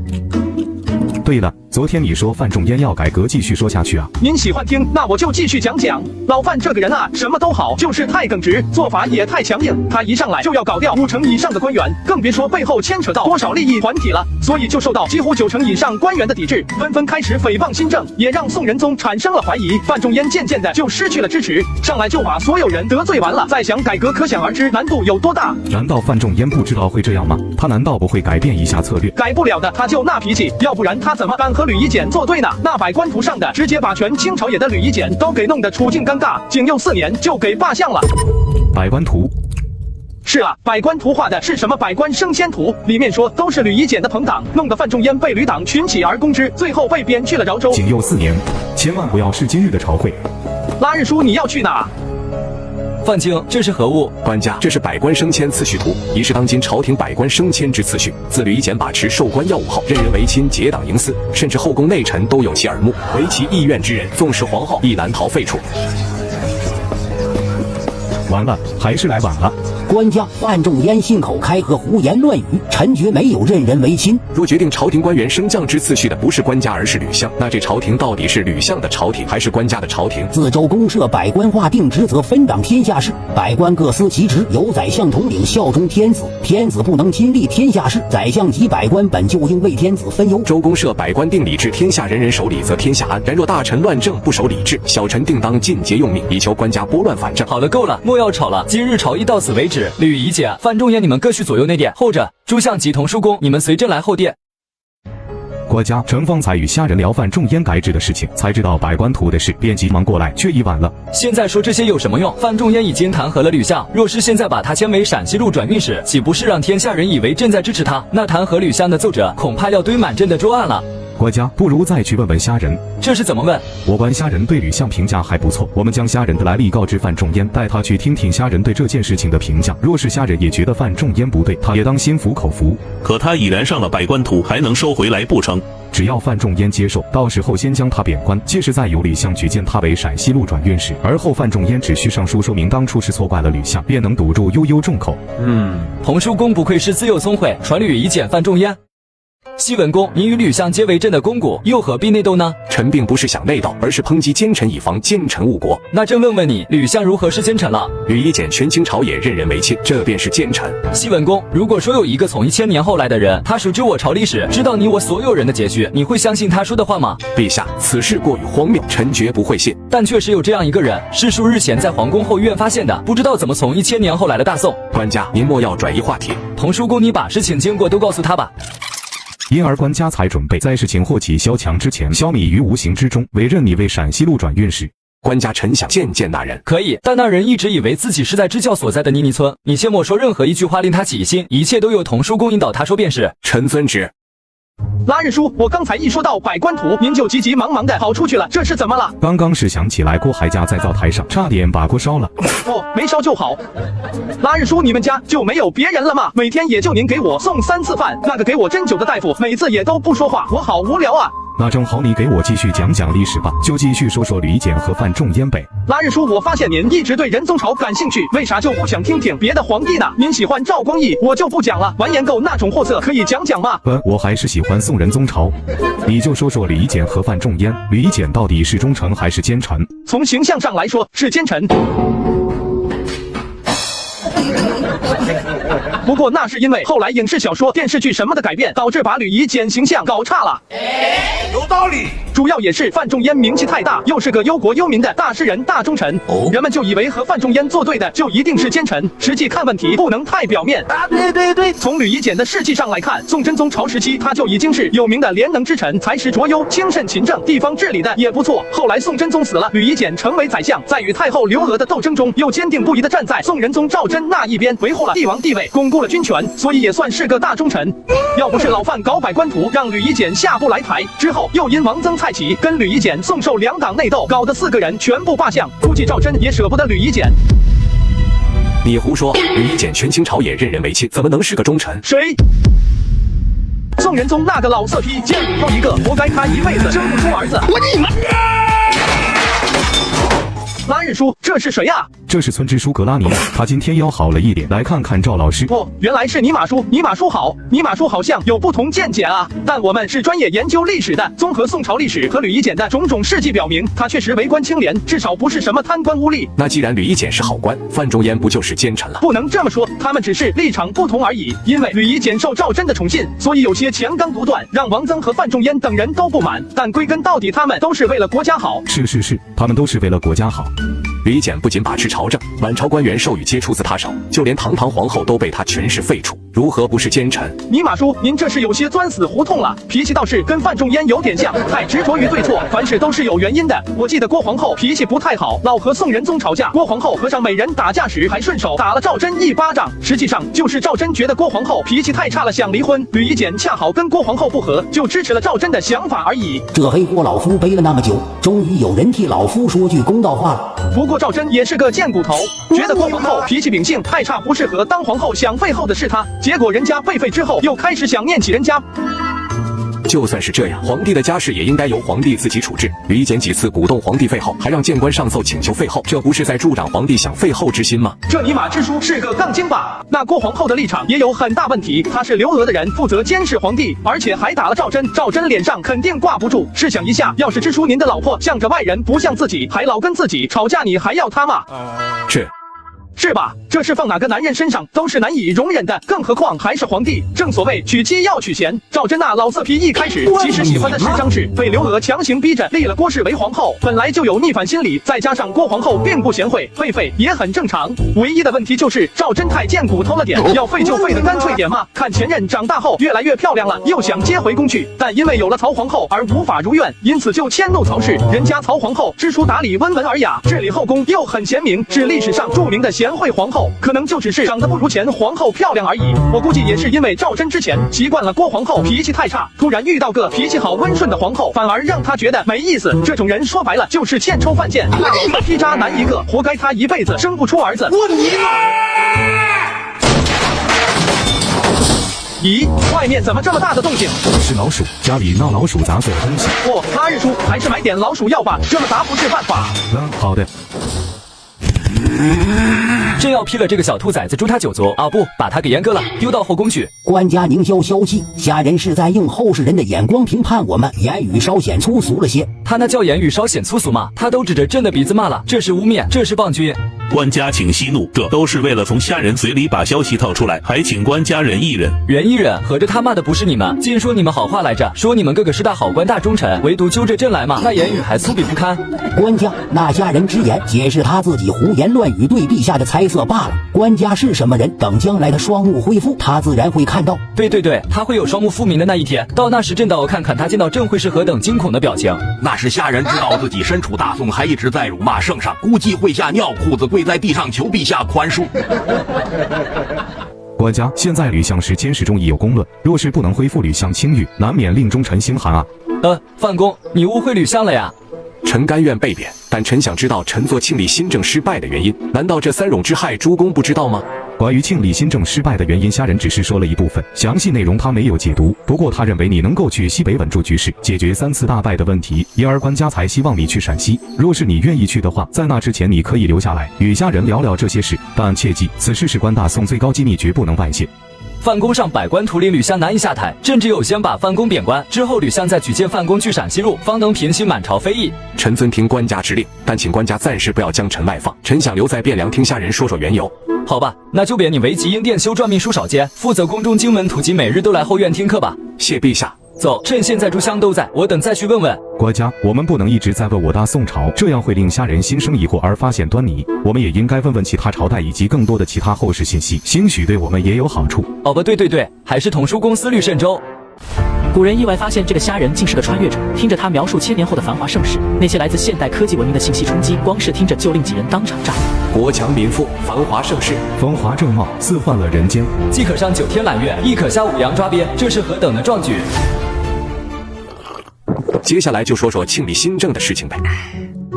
Speaker 7: 对了，昨天你说范仲淹要改革，继续说下去啊。
Speaker 2: 您喜欢听，那我就继续讲讲。老范这个人啊，什么都好，就是太耿直，做法也太强硬。他一上来就要搞掉5成以上的官员，更别说背后牵扯到多少利益团体了。所以就受到几乎9成以上官员的抵制，纷纷开始诽谤新政，也让宋仁宗产生了怀疑。范仲淹渐渐的就失去了支持，上来就把所有人得罪完了，再想改革，可想而知难度有多大。
Speaker 7: 难道范仲淹不知道会这样吗？他难道不会改变一下策略？
Speaker 2: 改不了的，他就那脾气，要不然他怎么敢和吕夷简作对呢？那百官图上的直接把全清朝野的吕夷简都给弄得处境尴尬，仅用4年就给罢相了。
Speaker 7: 百官图。
Speaker 2: 是啊，百官图画的是什么百官升迁图？里面说都是吕夷简的朋党，弄得范仲淹被吕党群起而攻之，最后被贬去了饶州。
Speaker 7: 仅用4年，千万不要是今日的朝会。
Speaker 2: 拉日叔，你要去哪？
Speaker 4: 范卿，这是何物？
Speaker 10: 官家，这是百官升迁次序图，已是当今朝廷百官升迁之次序。自吕夷简把持授官要务后，任人唯亲，结党营私，甚至后宫内臣都有其耳目，唯其意愿之人，纵使皇后亦难逃废黜。
Speaker 7: 完了，还是来晚了。
Speaker 3: 官家范仲淹信口开河，胡言乱语，臣绝没有任人唯亲。
Speaker 10: 若决定朝廷官员升降之次序的不是官家，而是吕相，那这朝廷到底是吕相的朝廷，还是官家的朝廷？
Speaker 3: 自周公设百官划定职责，分掌天下事，百官各司其职，由宰相统领，效忠天子。天子不能亲历天下事，宰相及百官本就应为天子分忧。
Speaker 10: 周公设百官定礼制，天下人人守礼，则天下安。然若大臣乱政，不守礼制，小臣定当尽节用命，以求官家拨乱反正。
Speaker 4: 好了，够了，莫要吵了。今日朝议到此为止。吕夷简、范仲淹，你们各去左右内殿候着。诸相及童叔公，你们随朕来后殿。
Speaker 7: 国家，臣方才与虾仁聊范仲淹改制的事情，才知道百官图的事，便急忙过来，却已晚了。
Speaker 4: 现在说这些有什么用？范仲淹已经弹劾了吕相，若是现在把他迁为陕西路转运使，岂不是让天下人以为朕在支持他？那弹劾吕相的奏折，恐怕要堆满朕的桌案了。
Speaker 7: 国家，不如再去问问虾仁。
Speaker 4: 这是怎么问？
Speaker 7: 我观虾仁对吕相评价还不错，我们将虾仁的来历告知范仲淹，带他去听听虾仁对这件事情的评价。若是虾仁也觉得范仲淹不对，他也当心服口服。
Speaker 5: 可他已然上了百官图，还能收回来不成？
Speaker 7: 只要范仲淹接受，到时候先将他贬官，届时再由吕相举荐他为陕西路转运使，而后范仲淹只需上书说明当初是错怪了吕相，便能堵住悠悠众口。
Speaker 4: 童叔公不愧是自幼聪慧，传吕夷简、范仲淹。西文公，您与吕相皆为朕的肱骨，又何必内斗呢？
Speaker 10: 臣并不是想内斗，而是抨击奸臣，以防奸臣误国。
Speaker 4: 那朕问问你，吕相如何是奸臣了？
Speaker 10: 吕夷简权倾朝野，任人唯亲，这便是奸臣。
Speaker 4: 西文公，如果说有一个从1000年后来的人，他熟知我朝历史，知道你我所有人的结局，你会相信他说的话吗？
Speaker 10: 陛下，此事过于荒谬，臣绝不会信。
Speaker 4: 但确实有这样一个人，是数日前在皇宫后院发现的，不知道怎么从1000年后来了大宋。
Speaker 10: 官家，您莫要转移话题。
Speaker 4: 童叔公，你把事情经过都告诉他吧。
Speaker 7: 因而官家才准备在事情祸起萧墙之前，消弭于无形之中，委任你为陕西路转运使。
Speaker 10: 官家臣想见见那人。
Speaker 4: 可以，但那人一直以为自己是在支教所在的妮妮村，你切莫说任何一句话令他起疑心，一切都由童叔公引导他说便是。
Speaker 10: 臣遵旨。
Speaker 2: 拉日叔，我刚才一说到百官图，您就急急忙忙的跑出去了，这是怎么了？
Speaker 7: 刚刚是想起来锅还夹在灶台上，差点把锅烧了。
Speaker 2: 哦，没烧就好。拉日叔，你们家就没有别人了吗？每天也就您给我送3次饭，那个给我针灸的大夫每次也都不说话，我好无聊啊。
Speaker 7: 那正好，你给我继续讲讲历史吧，就继续说说吕夷简和范仲淹呗。
Speaker 2: 拉日叔，我发现您一直对仁宗朝感兴趣，为啥就不想听听别的皇帝呢？您喜欢赵光义，我就不讲了。完颜构那种货色可以讲讲吗？
Speaker 7: 我还是喜欢宋仁宗朝。你就说说吕夷简和范仲淹，吕夷简到底是忠臣还是奸臣？
Speaker 2: 从形象上来说是奸臣。不过那是因为后来影视小说、电视剧什么的改变，导致把吕夷简形象搞差了。
Speaker 8: 有道理。
Speaker 2: 主要也是范仲淹名气太大，又是个忧国忧民的大诗人、大忠臣，人们就以为和范仲淹作对的就一定是奸臣。实际看问题不能太表面啊！对，从吕夷简的事迹上来看，宋真宗朝时期他就已经是有名的廉能之臣，才识卓优，轻慎勤政，地方治理的也不错。后来宋真宗死了，吕夷简成为宰相，在与太后刘娥的斗争中，又坚定不移地站在宋仁宗赵祯那一边，维护了帝王地位，巩固了军权，所以也算是个大忠臣。要不是老范搞百官图，让吕夷简下不来台，之后又因王增蔡起跟吕夷简、宋寿两党内斗，搞得4个人全部罢相，估计赵祯也舍不得吕夷简。
Speaker 10: 你胡说，吕夷简权倾朝野，任人唯亲，怎么能是个忠臣？
Speaker 2: 谁？宋仁宗那个老色批，贱骨头一个，活该他一辈子生不出儿子。我你妈！拉日叔，这是谁呀？
Speaker 7: 这是村支书格拉尼，他今天腰好了一点，来看看赵老师。
Speaker 2: 哦，原来是尼玛叔，尼玛叔好，尼玛叔好像有不同见解啊。但我们是专业研究历史的，综合宋朝历史和吕夷简的种种事迹，表明他确实为官清廉，至少不是什么贪官污吏。
Speaker 10: 那既然吕夷简是好官，范仲淹不就是奸臣了？
Speaker 2: 不能这么说，他们只是立场不同而已。因为吕夷简受赵祯的宠信，所以有些强刚独断，让王增和范仲淹等人都不满。但归根到底，他们都是为了国家好。
Speaker 7: 是，他们都是为了国家好。
Speaker 10: 吕夷简不仅把持朝政，满朝官员授予皆出自他手，就连堂堂皇后都被他权势废除，如何不是奸臣？
Speaker 2: 尼玛叔，您这是有些钻死胡同了。脾气倒是跟范仲淹有点像，太执着于对错，凡事都是有原因的。我记得郭皇后脾气不太好，老和宋仁宗吵架，郭皇后和尚美人打架时还顺手打了赵祯一巴掌。实际上就是赵祯觉得郭皇后脾气太差了，想离婚。吕夷简恰好跟郭皇后不和，就支持了赵祯的想法而已。
Speaker 3: 这黑锅老夫背了那么久，终于有人替老夫说句公道话了。
Speaker 2: 不过赵祯也是个贱骨头，觉得郭皇后脾气秉性太差，不适合当皇后，想废后的是他。结果人家被废之后，又开始想念起人家。
Speaker 10: 就算是这样，皇帝的家事也应该由皇帝自己处置。吕夷简几次鼓动皇帝废后，还让谏官上奏请求废后，这不是在助长皇帝想废后之心吗？
Speaker 2: 这尼玛之书是个杠精吧？那郭皇后的立场也有很大问题，她是刘娥的人，负责监视皇帝，而且还打了赵祯，赵祯脸上肯定挂不住。试想一下，要是支书您的老婆向着外人，不像自己，还老跟自己吵架，你还要她吗？是吧？这事放哪个男人身上都是难以容忍的，更何况还是皇帝。正所谓娶妻要娶贤，赵祯那老色批一开始其实喜欢的是张氏，被刘娥强行逼着立了郭氏为皇后，本来就有逆反心理，再加上郭皇后并不贤惠，被废也很正常。唯一的问题就是赵祯太贱骨头了点，要废就废得干脆点嘛。看前任长大后越来越漂亮了，又想接回宫去，但因为有了曹皇后而无法如愿，因此就迁怒曹氏。人家曹皇后知书达理，温文尔雅，治理后宫又很贤明，是历史上著名的贤惠皇后，可能就只是长得不如前皇后漂亮而已。我估计也是因为赵祯之前习惯了郭皇后脾气太差，突然遇到个脾气好温顺的皇后，反而让他觉得没意思。这种人说白了就是欠抽犯贱，那批渣男一个，活该他一辈子生不出儿子。我你妈！咦，外面怎么这么大的动静？
Speaker 7: 是老鼠，家里闹老鼠杂碎的东西。
Speaker 2: 哦，拉日叔，还是买点老鼠药吧，这么砸不是办法。
Speaker 7: 好的。
Speaker 4: 真要批了这个小兔崽子，诛他9族啊！不，把他给阉割了，丢到后宫去。
Speaker 3: 官家宁消消息，下人是在用后世人的眼光评判我们，言语稍显粗俗了些。
Speaker 4: 他那叫言语稍显粗俗吗？他都指着朕的鼻子骂了，这是污蔑，这是暴君。
Speaker 5: 官家请息怒，这都是为了从下人嘴里把消息套出来，还请官家忍一忍。
Speaker 4: 忍一忍，合着他骂的不是你们，尽说你们好话来着，说你们个个是大好官大忠臣，唯独揪着朕来骂，那言语还粗鄙不堪。
Speaker 3: 官家，那下人直言，解释他自己胡言乱语对陛下的猜测罢了。官家是什么人，等将来的双目恢复，他自然会看到。
Speaker 4: 对，他会有双目复明的那一天，到那时朕倒要看看他见到朕会是何等惊恐的表情。
Speaker 8: 那时下人知道自己身处大宋，还一直在辱骂圣上，估计会吓尿裤子，跪在地上求陛下宽恕。
Speaker 7: 官家，现在吕相时监视中已有公论，若是不能恢复吕相清誉，难免令忠臣心寒啊。
Speaker 4: 范公，你误会吕相了呀。
Speaker 10: 臣甘愿被贬，但臣想知道臣做庆历新政失败的原因，难道这3冗之害诸公不知道吗？
Speaker 7: 关于庆历新政失败的原因，下人只是说了一部分，详细内容他没有解读。不过他认为你能够去西北稳住局势，解决3次大败的问题，因而官家才希望你去陕西。若是你愿意去的话，在那之前你可以留下来与下人聊聊这些事，但切记此事事关大宋最高机密，绝不能外泄。
Speaker 4: 范公上百官图令吕相难以下台，朕只有先把范公贬官，之后吕相再举荐范公去陕西路，方能平息满朝非议。
Speaker 10: 臣遵听官家之令，但请官家暂时不要将臣外放，臣想留在汴梁听下人说说缘由。
Speaker 4: 好吧，那就贬你为集英殿修撰秘书少监，负责宫中经文图籍，每日都来后院听课吧。
Speaker 10: 谢陛下。
Speaker 4: 走，趁现在诸乡都在，我等再去问问。
Speaker 7: 官家，我们不能一直在问我大宋朝，这样会令下人心生疑惑而发现端倪。我们也应该问问其他朝代以及更多的其他后世信息，兴许对我们也有好处。
Speaker 4: 哦不对，还是同书公思虑甚周。
Speaker 1: 古人意外发现这个虾仁竟是个穿越者，听着他描述1000年后的繁华盛世，那些来自现代科技文明的信息冲击，光是听着就令几人当场炸。
Speaker 10: 国强民富，繁华盛世，
Speaker 7: 风华正茂，自换了人间。
Speaker 4: 既可上9天揽月，亦可下5洋抓鳖，这是何等的壮举！
Speaker 10: 接下来就说说庆历新政的事情呗。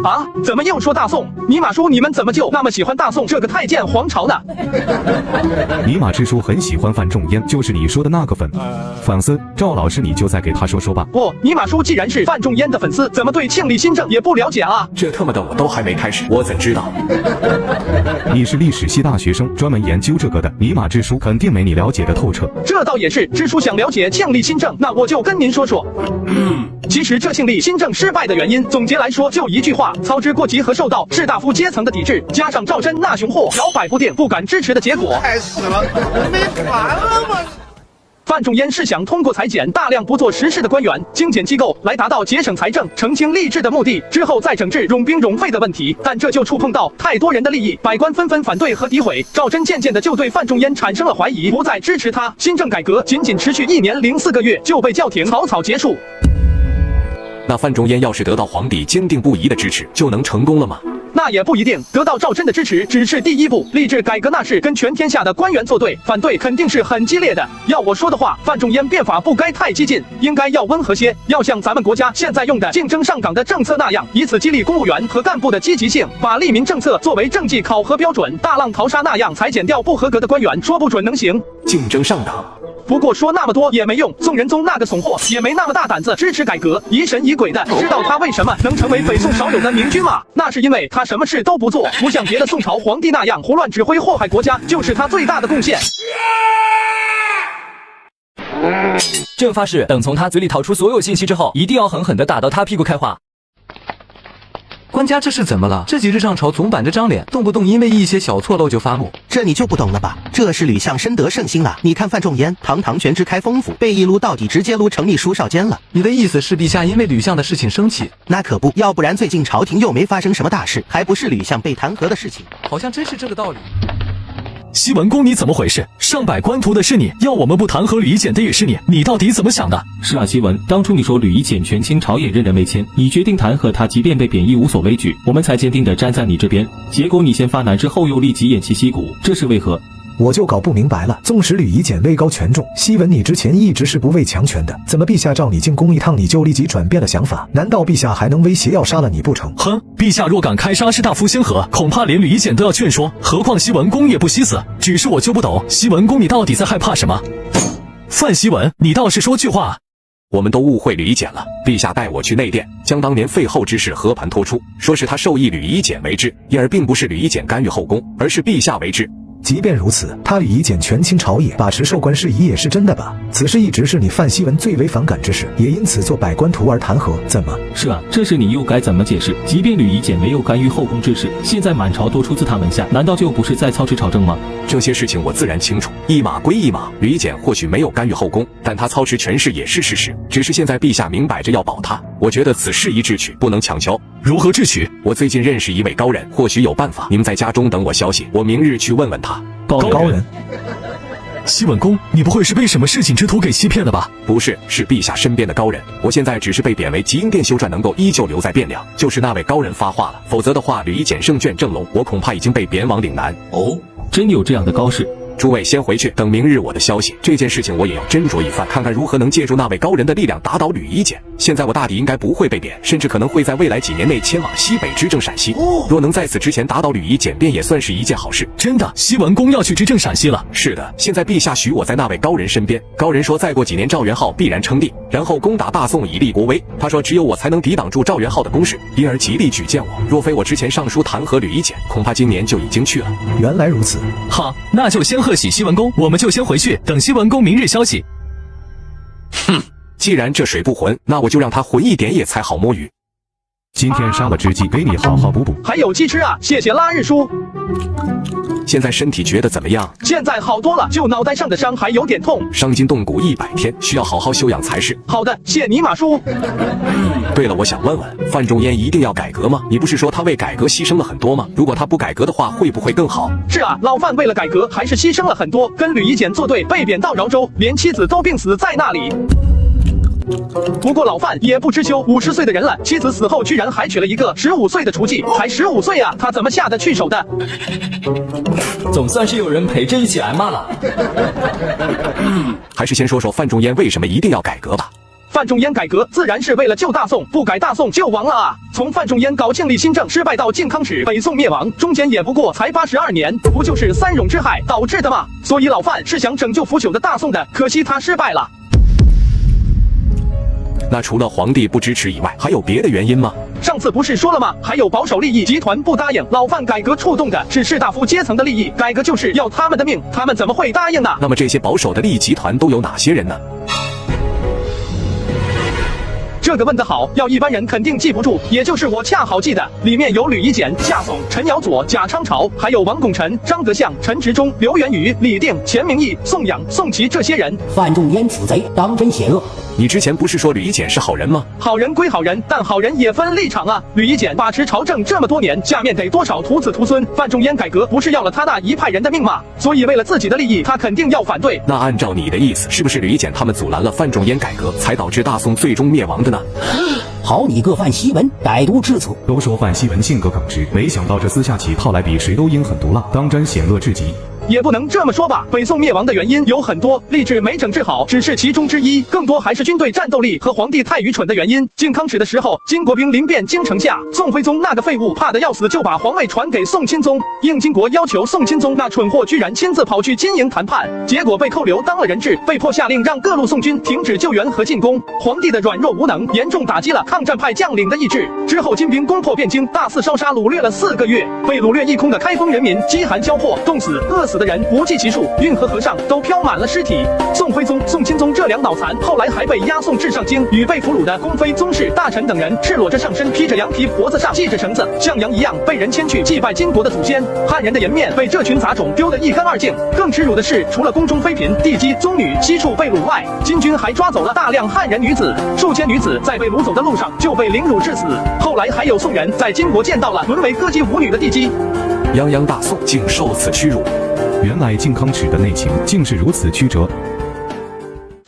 Speaker 2: 啊，怎么又说大宋？尼玛叔，你们怎么就那么喜欢大宋这个太监皇朝呢？
Speaker 7: 尼玛之叔很喜欢范仲淹，就是你说的那个粉丝。赵老师，你就再给他说说吧。
Speaker 2: 不，尼玛叔既然是范仲淹的粉丝，怎么对庆历新政也不了解啊？
Speaker 10: 这他妈的我都还没开始，我怎知道？
Speaker 7: 你是历史系大学生，专门研究这个的，尼玛之叔肯定没你了解的透彻。
Speaker 2: 这倒也是，之叔想了解庆历新政，那我就跟您说说。其实这庆历新政失败的原因，总结来说就一句话：操之过急和受到士大夫阶层的抵制，加上赵祯那雄货摇摆不定、不敢支持的结果。
Speaker 13: 太死了，没完了吗？
Speaker 2: 范仲淹是想通过裁减大量不做实事的官员、精简机构，来达到节省财政、澄清吏治的目的，之后再整治冗兵冗费的问题。但这就触碰到太多人的利益，百官纷纷反对和诋毁。赵祯渐渐的就对范仲淹产生了怀疑，不再支持他。新政改革仅仅持续1年0.4个月就被叫停，草草结束。
Speaker 10: 那范仲淹要是得到皇帝坚定不移的支持，就能成功了吗？
Speaker 2: 那也不一定，得到赵祯的支持只是第一步，吏治改革那是跟全天下的官员作对，反对肯定是很激烈的。要我说的话，范仲淹变法不该太激进，应该要温和些，要像咱们国家现在用的竞争上岗的政策那样，以此激励公务员和干部的积极性，把利民政策作为政绩考核标准，大浪淘沙那样裁减掉不合格的官员，说不准能行。
Speaker 10: 竞争上岗。
Speaker 2: 不过说那么多也没用，宋仁宗那个怂货也没那么大胆子支持改革，疑神疑鬼的。知道他为什么能成为北宋少有的明君吗？那是因为他什么事都不做，不像别的宋朝皇帝那样胡乱指挥祸害国家，就是他最大的贡献。
Speaker 4: 朕发誓，等从他嘴里掏出所有信息之后，一定要狠狠地打到他屁股开花。
Speaker 14: 官家这是怎么了？这几日上朝总板着张脸，动不动因为一些小错漏就发怒。
Speaker 12: 这你就不懂了吧？这是吕相深得圣心啊！你看范仲淹堂堂玄之开封府，被一撸到底，直接撸成隶书少监了。
Speaker 14: 你的意思是陛下因为吕相的事情生气？
Speaker 12: 那可不，要不然最近朝廷又没发生什么大事，还不是吕相被弹劾的事情。
Speaker 14: 好像真是这个道理。
Speaker 15: 西文公，你怎么回事？上百官图的是你，要我们不弹劾吕夷简的也是你，你到底怎么想的？
Speaker 16: 是啊，西文，当初你说吕夷简权倾朝野，任人唯亲，你决定弹劾他，即便被贬亦无所畏惧，我们才坚定地站在你这边。结果你先发难，之后又立即偃旗息鼓，这是为何？
Speaker 17: 我就搞不明白了，纵使吕夷简位高权重，西文你之前一直是不畏强权的，怎么陛下召你进宫一趟你就立即转变了想法？难道陛下还能威胁要杀了你不成？
Speaker 15: 哼，陛下若敢开杀士大夫先河，恐怕连吕夷简都要劝说，何况西文公也不惜死。只是我就不懂，西文公你到底在害怕什么？范希文，你倒是说句话。
Speaker 10: 我们都误会吕夷简了，陛下带我去内殿，将当年废后之事和盘托出，说是他授意吕夷简为之，因而并不是吕夷简干预后宫，而是陛下为之。
Speaker 17: 即便如此，他吕夷简权倾朝野，把持授官事宜也是真的吧？此事一直是你范希文最为反感之事，也因此做百官图而弹劾，怎么？
Speaker 16: 是啊，这事你又该怎么解释？即便吕夷简没有干预后宫之事，现在满朝都出自他门下，难道就不是在操持朝政吗？
Speaker 10: 这些事情我自然清楚，一码归一码，吕夷简或许没有干预后宫，但他操持权势也是事实，只是现在陛下明摆着要保他，我觉得此事宜智取，不能强求。
Speaker 15: 如何智取？
Speaker 10: 我最近认识一位高人，或许有办法，你们在家中等我消息，我明日去问问他。
Speaker 17: 高人，
Speaker 15: 西文公，你不会是被什么事情之徒给欺骗了吧？
Speaker 10: 不是，是陛下身边的高人。我现在只是被贬为吉英殿修撰能够依旧留在汴梁，就是那位高人发话了，否则的话，吕夷简胜券正龙，我恐怕已经被贬往岭南。
Speaker 16: 哦，真有这样的高士？
Speaker 10: 诸位先回去，等明日我的消息。这件事情我也要斟酌一番，看看如何能借助那位高人的力量打倒吕夷简。现在我大抵应该不会被贬，甚至可能会在未来几年内迁往西北执政陕西。若能在此之前打倒吕夷简，便也算是一件好事。
Speaker 15: 真的，西文公要去执政陕西了？
Speaker 10: 是的，现在陛下许我在那位高人身边。高人说，再过几年赵元昊必然称帝，然后攻打大宋，以立国威。他说，只有我才能抵挡住赵元昊的攻势，因而极力举荐我。若非我之前上书弹劾吕夷简，恐怕今年就已经去了。
Speaker 17: 原来如此，
Speaker 15: 好，那就先贺喜西文公，我们就先回去，等西文公明日消息。
Speaker 10: 哼，既然这水不浑，那我就让它浑一点也才好摸鱼。
Speaker 7: 今天杀了只鸡，给你好好补补。
Speaker 2: 还有鸡吃啊，谢谢拉日叔。
Speaker 10: 现在身体觉得怎么样？
Speaker 2: 现在好多了，就脑袋上的伤还有点痛，
Speaker 10: 伤筋动骨100天，需要好好休养才是。
Speaker 2: 好的，谢尼玛叔。
Speaker 10: 对了，我想问问，范仲淹一定要改革吗？你不是说他为改革牺牲了很多吗？如果他不改革的话，会不会更好？
Speaker 2: 是啊，老范为了改革还是牺牲了很多，跟吕夷简作对，被贬到饶州，连妻子都病死在那里。不过老范也不知羞，50岁的人了，妻子死后居然还娶了一个15岁的雏妓，才15岁啊，他怎么下得去手的？
Speaker 4: 总算是有人陪着一起挨骂了。
Speaker 10: 还是先说说范仲淹为什么一定要改革吧。
Speaker 2: 范仲淹改革自然是为了救大宋，不改大宋就亡了啊！从范仲淹搞庆历新政失败到靖康耻，北宋灭亡，中间也不过才82年，不就是三戎之害导致的吗？所以老范是想拯救腐朽的大宋的，可惜他失败了。
Speaker 10: 那除了皇帝不支持以外，还有别的原因吗？
Speaker 2: 上次不是说了吗？还有保守利益集团不答应。老范改革触动的是士大夫阶层的利益，改革就是要他们的命，他们怎么会答应呢？
Speaker 10: 那么这些保守的利益集团都有哪些人呢？
Speaker 2: 这个问得好，要一般人肯定记不住，也就是我恰好记得，里面有吕夷简、夏竦、陈尧佐、贾昌朝，还有王拱辰、张德相、陈执中、刘元宇、李定、钱明义、宋养、宋祁这些人。
Speaker 3: 范仲淹此贼当真险恶。
Speaker 10: 你之前不是说吕夷简是好人吗？
Speaker 2: 好人归好人，但好人也分立场啊。吕夷简把持朝政这么多年，下面得多少徒子徒孙？范仲淹改革不是要了他那一派人的命吗？所以为了自己的利益，他肯定要反对。
Speaker 10: 那按照你的意思，是不是吕夷简他们阻拦了范仲淹改革，才导致大宋最终灭亡的呢？
Speaker 3: 好你个范希文，歹毒至此！
Speaker 7: 都说范希文性格耿直，没想到这私下起套来比谁都阴狠毒辣，当真险恶至极。
Speaker 2: 也不能这么说吧，北宋灭亡的原因有很多，吏治没整治好只是其中之一，更多还是军队战斗力和皇帝太愚蠢的原因。靖康耻的时候，金国兵临便京城下，宋徽宗那个废物怕得要死，就把皇位传给宋钦宗。应金国要求，宋钦宗那蠢货居然亲自跑去金营谈判，结果被扣留当了人质，被迫下令让各路宋军停止救援和进攻。皇帝的软弱无能，严重打击了抗战派将领的意志。之后金兵攻破汴京，大肆烧杀掳掠了4个月，被掳掠一空的开封人民饥寒交迫，冻死饿死的人不计其数，运河河上都飘满了尸体。宋徽宗、宋钦宗这两脑残，后来还被押送至上京，与被俘虏的宫妃、宗室、大臣等人赤裸着上身，披着羊皮，脖子上系着绳子，像羊一样被人牵去祭拜金国的祖先。汉人的颜面被这群杂种丢得一干二净。更耻辱的是，除了宫中妃嫔、帝姬、宗女悉数被掳外，金军还抓走了大量汉人女子，数千女子在被掳走的路上就被凌辱致死。后来还有宋人在金国见到了沦为歌姬舞女的帝姬。
Speaker 10: 泱泱大宋竟受此屈辱。
Speaker 7: 原来靖康耻的内情竟是如此曲折，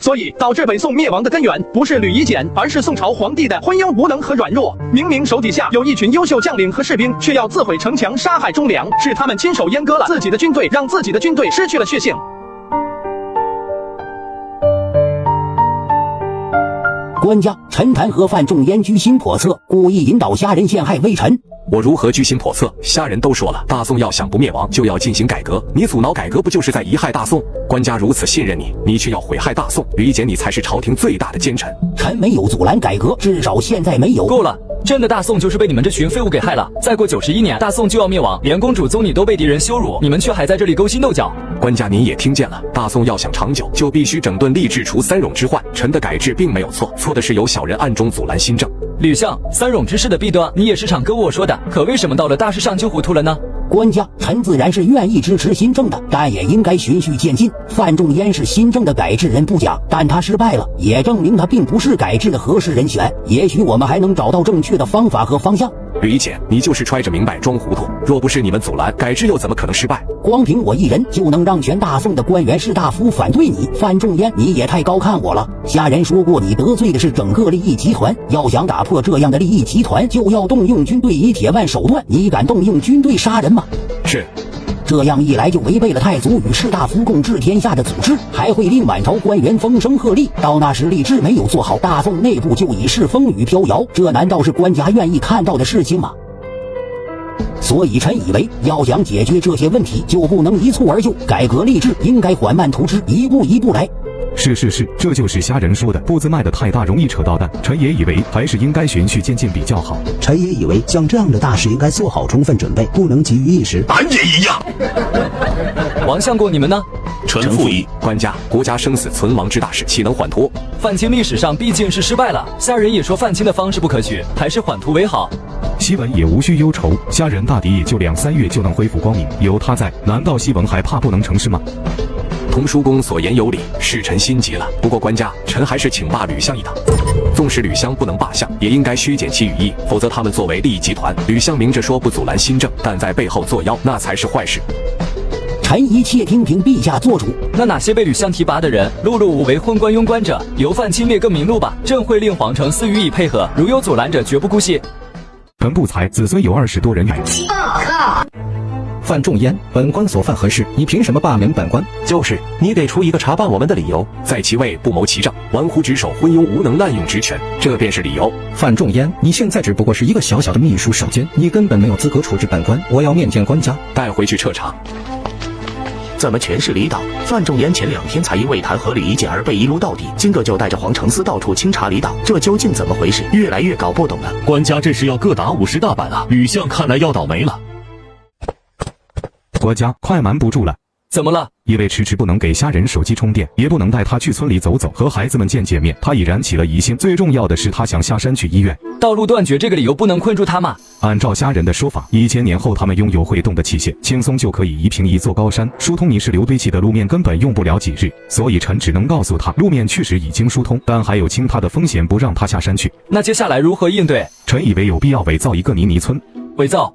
Speaker 2: 所以导致北宋灭亡的根源不是吕夷简，而是宋朝皇帝的昏庸无能和软弱。明明手底下有一群优秀将领和士兵，却要自毁城墙，杀害忠良，是他们亲手阉割了自己的军队，让自己的军队失去了血性。
Speaker 3: 官家陈弹劾范仲淹居心叵测，故意引导虾人陷害微臣。
Speaker 10: 我如何居心叵测？虾人都说了，大宋要想不灭亡，就要进行改革。你阻挠改革，不就是在贻害大宋？官家如此信任你，你却要毁害大宋。吕夷简，你才是朝廷最大的奸臣。
Speaker 3: 臣没有阻拦改革，至少现在没有。
Speaker 4: 够了！真的大宋就是被你们这群废物给害了。再过91年，大宋就要灭亡，连公主宗女都被敌人羞辱，你们却还在这里勾心斗角。
Speaker 10: 官家您也听见了，大宋要想长久，就必须整顿吏治，除三戎之患。臣的改制并没有错，错的是有小人暗中阻拦新政。
Speaker 4: 吕相，三戎之事的弊端，你也是常跟我说的，可为什么到了大事上就糊涂了呢？
Speaker 3: 官家，臣自然是愿意支持新政的，但也应该循序渐进。范仲淹是新政的改制人不假，但他失败了，也证明他并不是改制的合适人选。也许我们还能找到正确的方法和方向。
Speaker 10: 吕夷简，你就是揣着明白装糊涂，若不是你们阻拦，改制又怎么可能失败？
Speaker 3: 光凭我一人就能让全大宋的官员士大夫反对你？范仲淹，你也太高看我了。虾人说过，你得罪的是整个利益集团，要想打破这样的利益集团，就要动用军队以铁腕手段。你敢动用军队杀人吗？
Speaker 10: 是。
Speaker 3: 这样一来就违背了太祖与士大夫共治天下的组织，还会令满朝官员风声鹤唳。到那时吏治没有做好，大宋内部就已是风雨飘摇，这难道是官家愿意看到的事情吗？所以臣以为，要想解决这些问题，就不能一蹴而就，改革吏治应该缓慢图之，一步一步来。
Speaker 7: 是，这就是虾人说的，步子迈得太大，容易扯到蛋。臣也以为还是应该循序渐进比较好。
Speaker 11: 臣也以为，像这样的大事应该做好充分准备，不能急于一时。
Speaker 8: 俺也一样。
Speaker 4: 王相公，你们呢？
Speaker 5: 臣附议。
Speaker 10: 官家，国家生死存亡之大事，岂能缓拖？
Speaker 4: 范钦历史上毕竟是失败了，虾人也说范钦的方式不可取，还是缓图为好。
Speaker 7: 西文也无需忧愁，虾人大抵也就2、3月就能恢复光明，有他在，难道西文还怕不能成事吗？
Speaker 10: 童叔公所言有理，是臣心急了。不过官家，臣还是请罢吕相一堂。纵使吕相不能罢相，也应该削减其羽翼，否则他们作为利益集团，吕相明着说不阻拦新政，但在背后作妖，那才是坏事。
Speaker 3: 臣一切听凭陛下做主。
Speaker 4: 那哪些被吕相提拔的人，碌碌无为昏官庸官者，由范钦列更明路吧。朕会令皇城司予以配合，如有阻拦者，绝不姑息。
Speaker 7: 本部才子孙有20多人员。
Speaker 18: 范仲淹，本官所犯何事？你凭什么罢免本官？
Speaker 10: 就是你给出一个查办我们的理由，在其位不谋其政，玩忽职守，昏庸无能，滥用职权，这便是理由。
Speaker 18: 范仲淹，你现在只不过是一个小小的秘书守监，你根本没有资格处置本官，我要面见官家，
Speaker 10: 带回去彻查。
Speaker 6: 怎么全是李党？范仲淹前2天才因为弹劾吕夷简而被一撸到底，今个就带着皇城司到处清查李党，这究竟怎么回事？越来越搞不懂了。
Speaker 15: 官家这是要各打50大板啊！吕相看来要倒霉了。
Speaker 7: 国家快瞒不住了。
Speaker 4: 怎么了？
Speaker 7: 因为迟迟不能给虾仁手机充电，也不能带他去村里走走，和孩子们见面，他已燃起了疑心。最重要的是，他想下山去医院。
Speaker 4: 道路断绝这个理由不能困住他吗？
Speaker 7: 按照虾仁的说法，1000年后他们拥有会动的器械，轻松就可以移平一座高山。疏通泥石流堆砌的路面根本用不了几日，所以臣只能告诉他，路面确实已经疏通，但还有倾塌的风险，不让他下山去。
Speaker 4: 那接下来如何应对？
Speaker 7: 臣以为有必要伪造一个泥村。
Speaker 4: 伪造？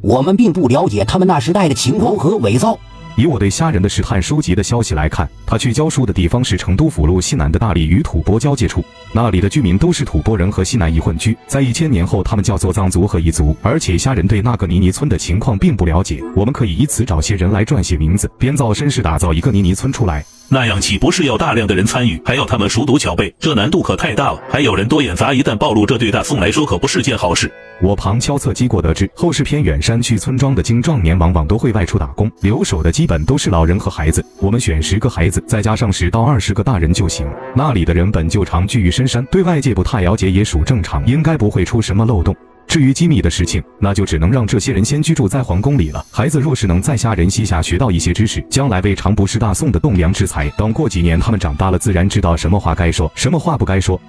Speaker 3: 我们并不了解他们那时代的情况和伪造。
Speaker 7: 以我对虾仁的试探收集的消息来看，他去教书的地方是成都府路西南的大理与吐蕃交界处，那里的居民都是吐蕃人和西南裔混居，在1000年后他们叫做藏族和彝族，而且虾仁对那个泥村的情况并不了解，我们可以以此找些人来撰写名字，编造身世，打造一个泥村出来。
Speaker 5: 那样岂不是要大量的人参与，还要他们熟读巧背，这难度可太大了。还有人多眼杂，一旦暴露，这对大宋来说可不是件好事。
Speaker 7: 我旁敲侧击过得知，后世偏远山区村庄的青壮年往往都会外出打工，留守的基本都是老人和孩子。我们选10个孩子，再加上10到20个大人就行。那里的人本就常居于深山，对外界不太了解也属正常，应该不会出什么漏洞。至于机密的事情，那就只能让这些人先居住在皇宫里了。孩子若是能在虾仁膝下学到一些知识，将来未尝不是大宋的栋梁之才。等过几年他们长大了，自然知道什么话该说，什么话不该说。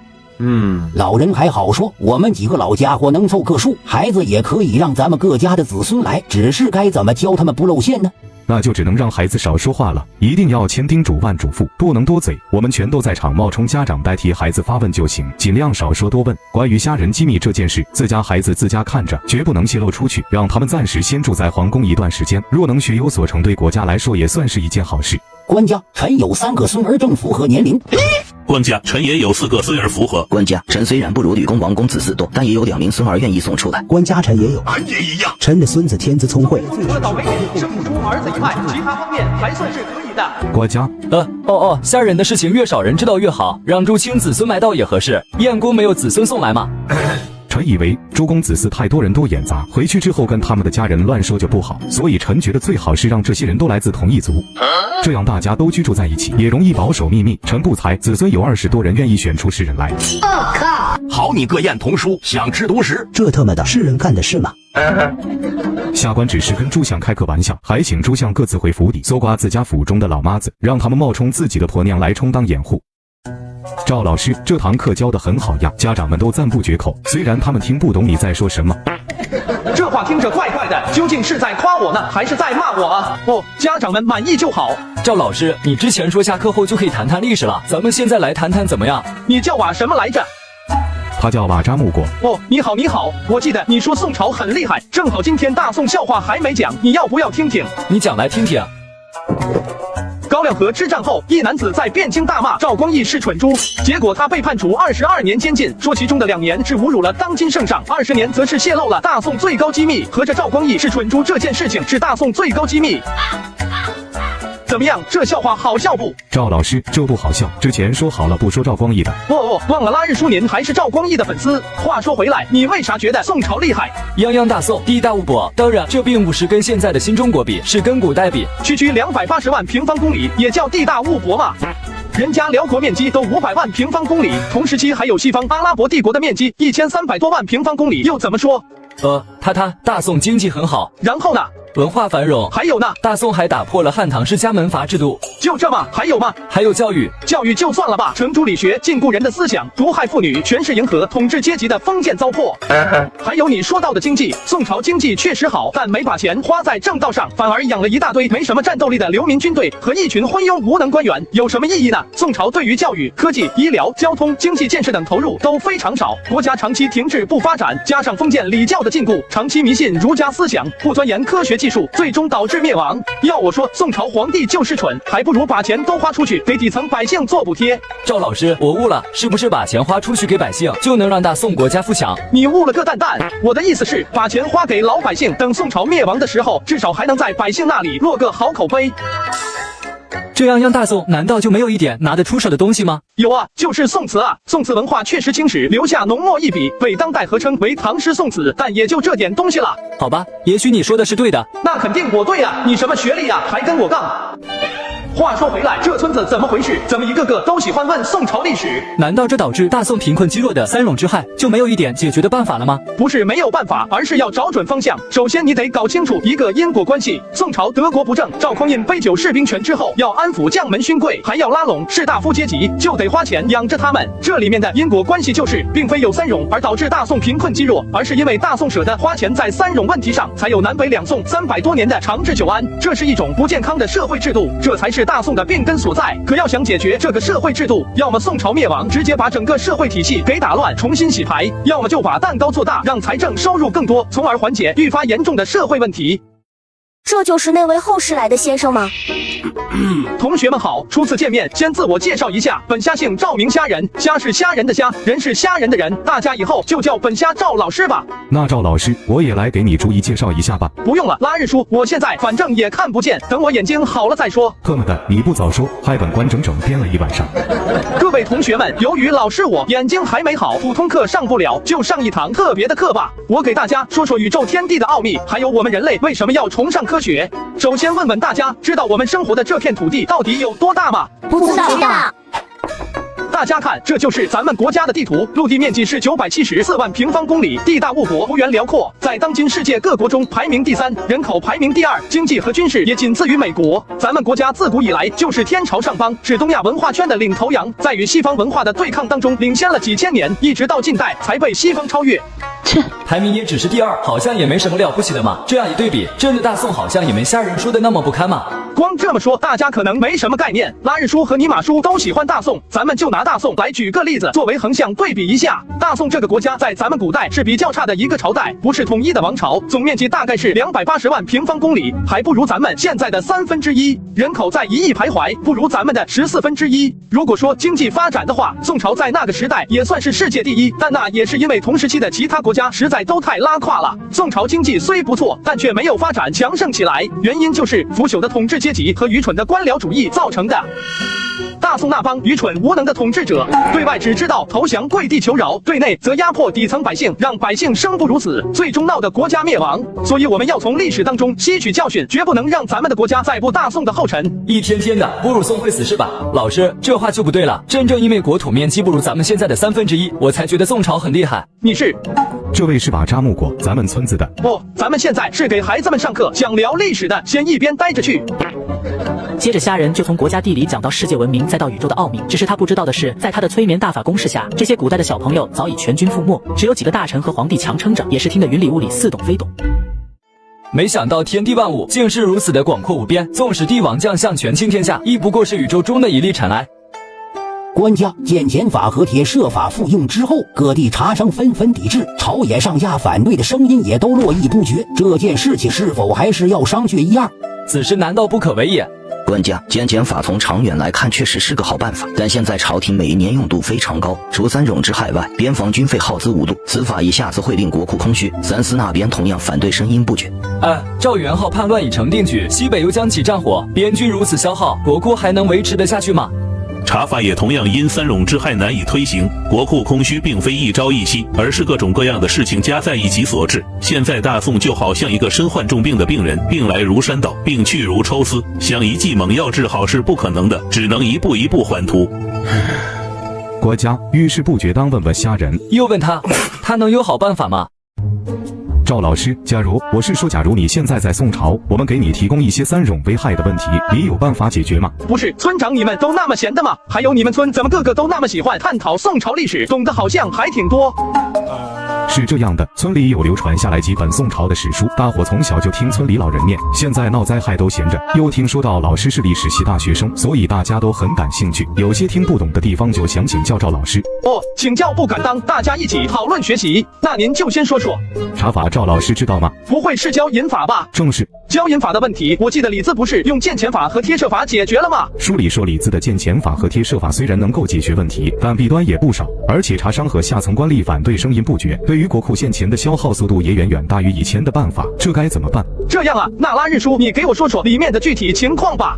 Speaker 3: 老人还好说，我们几个老家伙能凑个数，孩子也可以让咱们各家的子孙来，只是该怎么教他们不露馅呢？
Speaker 7: 那就只能让孩子少说话了，一定要千叮嘱万嘱咐，不能多嘴。我们全都在场，冒充家长代替孩子发问就行，尽量少说多问。关于虾仁机密这件事，自家孩子自家看着，绝不能泄露出去，让他们暂时先住在皇宫一段时间。若能学有所成，对国家来说也算是一件好事。
Speaker 3: 官家，臣有3个孙儿正符合年龄。
Speaker 5: 官家，臣也有4个孙儿符合。
Speaker 6: 官家，臣虽然不如吕公王公子嗣多，但也有2名孙儿愿意送出来。
Speaker 11: 官家，臣也有。
Speaker 13: 俺也一样。
Speaker 11: 臣的孙子天资聪慧，
Speaker 2: 除了倒霉点生不出儿子以外，其他方面还算是可以的。
Speaker 7: 国家，
Speaker 4: 虾仁的事情越少人知道越好，让朱清子孙埋到也合适。燕公没有子孙送来吗？
Speaker 7: 臣以为诸公子嗣太多人都眼杂，回去之后跟他们的家人乱说就不好，所以臣觉得最好是让这些人都来自同一族，这样大家都居住在一起，也容易保守秘密。臣不才，子孙有20多人愿意选出10人来。
Speaker 8: 好你个燕童书，想吃独食，
Speaker 11: 这他妈的是人干的事吗？
Speaker 7: 下官只是跟诸相开个玩笑，还请诸相各自回府邸搜刮自家府中的老妈子，让他们冒充自己的婆娘来充当掩护。赵老师，这堂课教得很好呀，家长们都赞不绝口，虽然他们听不懂你在说什么。
Speaker 2: 这话听着怪怪的，究竟是在夸我呢，还是在骂我啊？家长们满意就好。
Speaker 4: 赵老师，你之前说下课后就可以谈谈历史了，咱们现在来谈谈怎么样？
Speaker 2: 你叫瓦什么来着？
Speaker 7: 他叫瓦扎木果。
Speaker 2: 你好，我记得你说宋朝很厉害，正好今天大宋笑话还没讲，你要不要听听？
Speaker 4: 你讲来听听。
Speaker 2: 高粱河之战后，一男子在汴京大骂赵光义是蠢猪，结果他被判处22年监禁，说其中的2年是侮辱了当今圣上，20年则是泄露了大宋最高机密。合着赵光义是蠢猪这件事情是大宋最高机密。怎么样，这笑话好笑不？
Speaker 7: 赵老师，这不好笑，之前说好了不说赵光义的。
Speaker 2: 忘了拉日叔您还是赵光义的粉丝。话说回来，你为啥觉得宋朝厉害？
Speaker 4: 泱泱大宋，地大物博。当然，这并不是跟现在的新中国比，是跟古代比。
Speaker 2: 区280万平方公里，也叫地大物博嘛。人家辽国面积都500万平方公里，同时期还有西方阿拉伯帝国的面积1300多万平方公里，又怎么说？
Speaker 4: 大宋经济很好，
Speaker 2: 然后呢？
Speaker 4: 文化繁荣，
Speaker 2: 还有呢？
Speaker 4: 大宋还打破了汉唐式家门阀制度。
Speaker 2: 就这吗？还有吗？
Speaker 4: 还有教育。
Speaker 2: 教育就算了吧，程朱理学，禁锢人的思想，毒害妇女，全是迎合统治阶级的封建糟粕。还有你说到的经济，宋朝经济确实好，但没把钱花在正道上，反而养了一大堆没什么战斗力的流民军队和一群昏庸无能官员，有什么意义呢？宋朝对于教育、科技、医疗、交通、经济建设等投入都非常少，国家长期停滞不发展，加上封建礼教的禁锢，长期迷信儒家思想，不钻研科学技术，最终导致灭亡。要我说，宋朝皇帝就是蠢，还不如把钱都花出去，给底层百姓做补贴。
Speaker 4: 赵老师，我悟了，是不是把钱花出去给百姓，就能让大宋国家富强？
Speaker 2: 你悟了个蛋蛋！我的意思是，把钱花给老百姓，等宋朝灭亡的时候，至少还能在百姓那里落个好口碑。
Speaker 4: 这样让大宋难道就没有一点拿得出手的东西吗？
Speaker 2: 有啊，就是宋词啊。宋词文化确实青史，留下浓墨一笔，被当代合称为唐诗宋词，但也就这点东西了。
Speaker 4: 好吧，也许你说的是对的。
Speaker 2: 那肯定我对啊，你什么学历啊，还跟我杠？话说回来，这村子怎么回事？怎么一个个都喜欢问宋朝历史？
Speaker 4: 难道这导致大宋贫困积弱的三冗之害就没有一点解决的办法了吗？
Speaker 2: 不是没有办法，而是要找准方向。首先你得搞清楚一个因果关系。宋朝德国不正，赵匡胤杯酒释兵权之后，要安抚将门勋贵，还要拉拢士大夫阶级，就得花钱养着他们。这里面的因果关系就是，并非有三冗而导致大宋贫困积弱，而是因为大宋舍得花钱在三冗问题上，才有南北两宋300多年的长治久安。这是一种不健康的社会制度，这才是大宋的病根所在。可要想解决这个社会制度，要么宋朝灭亡，直接把整个社会体系给打乱，重新洗牌；要么就把蛋糕做大，让财政收入更多，从而缓解愈发严重的社会问题。
Speaker 19: 这就是那位后世来的先生吗？
Speaker 2: 同学们好，初次见面，先自我介绍一下，本虾姓赵，名虾仁，虾是虾仁的虾，人是虾仁的人，大家以后就叫本虾赵老师吧。
Speaker 7: 那赵老师，我也来给你逐一介绍一下吧。
Speaker 2: 不用了，拉日叔，我现在反正也看不见，等我眼睛好了再说。
Speaker 7: 特么的，你不早说，害本官整整编了一晚上。
Speaker 2: 各位同学们，由于老师我眼睛还没好，普通课上不了，就上一堂特别的课吧。我给大家说说宇宙天地的奥秘，还有我们人类为什么要崇尚科学。首先问问大家，知道我们生活的这片土地到底有多大吗？
Speaker 19: 不知道。
Speaker 2: 大家看，这就是咱们国家的地图，陆地面积是974万平方公里，地大物博，幅员辽阔，在当今世界各国中排名第3，人口排名第2，经济和军事也仅次于美国。咱们国家自古以来就是天朝上邦，是东亚文化圈的领头羊，在与西方文化的对抗当中领先了几千年，一直到近代才被西方超越。
Speaker 4: 切，排名也只是第2，好像也没什么了不起的嘛。这样一对比，真的大宋好像也没虾仁说的那么不堪嘛。
Speaker 2: 光这么说，大家可能没什么概念。拉日叔和尼玛叔都喜欢大宋，咱们就拿大宋来举个例子，作为横向对比一下。大宋这个国家在咱们古代是比较差的一个朝代，不是统一的王朝，总面积大概是280万平方公里，还不如咱们现在的1/3，人口在1亿徘徊，不如咱们的1/14。如果说经济发展的话，宋朝在那个时代也算是世界第1，但那也是因为同时期的其他国家实在都太拉胯了。宋朝经济虽不错，但却没有发展强盛起来，原因就是腐朽的统治阶级和愚蠢的官僚主义造成的。大宋那帮愚蠢无能的统治者，对外只知道投降跪地求饶，对内则压迫底层百姓，让百姓生不如死，最终闹得国家灭亡。所以我们要从历史当中吸取教训，绝不能让咱们的国家再步大宋的后尘。
Speaker 4: 一天天的侮辱宋会死是吧？老师，这话就不对了。真正因为国土面积不如咱们现在的1/3，我才觉得宋朝很厉害。
Speaker 2: 你是？
Speaker 7: 这位是把扎木果咱们村子的。
Speaker 2: 不，咱们现在是给孩子们上课，想聊历史的先一边待着去。
Speaker 1: 接着虾仁就从国家地理讲到世界文明，再到宇宙的奥秘。只是他不知道的是，在他的催眠大法攻势下，这些古代的小朋友早已全军覆没，只有几个大臣和皇帝强撑着，也是听得云里雾里，似懂非懂。
Speaker 4: 没想到天地万物竟是如此的广阔无边，纵使帝王将相权倾天下，亦不过是宇宙中的一粒尘埃。
Speaker 3: 官家见减法和铁设法复用之后，各地茶商纷纷抵制，朝野上下反对的声音也都络绎不绝。这件事情是否还是要商榷一二？
Speaker 4: 此事难道不可为也？
Speaker 6: 官家，减法从长远来看确实是个好办法，但现在朝廷每一年用度非常高，除3冗之害外，边防军费耗资5度，此法一下子会令国库空虚。三司那边同样反对声音不绝。
Speaker 4: 赵元昊叛乱已成定局，西北又将起战火，边军如此消耗，国库还能维持得下去吗？
Speaker 5: 茶法也同样因3冗之害难以推行，国库空虚并非一朝一夕，而是各种各样的事情加在一起所致。现在大宋就好像一个身患重病的病人，病来如山倒，病去如抽丝，想一剂猛药治好是不可能的，只能一步一步缓图。
Speaker 7: 国家遇事不决，当问问虾仁。
Speaker 4: 又问他，他能有好办法吗？
Speaker 7: 赵老师，假如你现在在宋朝，我们给你提供一些3冗危害的问题，你有办法解决吗？
Speaker 2: 不是，村长你们都那么闲的吗？还有你们村怎么个个都那么喜欢探讨宋朝历史，懂得好像还挺多。
Speaker 7: 是这样的，村里有流传下来几本宋朝的史书，大伙从小就听村里老人念，现在闹灾害都闲着，又听说到老师是历史系大学生，所以大家都很感兴趣，有些听不懂的地方就想请教赵老师。
Speaker 2: 请教不敢当，大家一起讨论学习。那您就先说说
Speaker 7: 茶法，赵老师知道吗？
Speaker 2: 不会是教引法吧？
Speaker 7: 正是。
Speaker 2: 教引法的问题，我记得李子不是用见钱法和贴射法解决了吗？
Speaker 7: 书里说李子的见钱法和贴射法虽然能够解决问题，但弊端也不少，而且茶商和下层官吏反对声音不绝，对于国库现钱的消耗速度也远远大于以前的办法，这该怎么办？
Speaker 2: 这样啊，那拉日书，你给我说说里面的具体情况吧。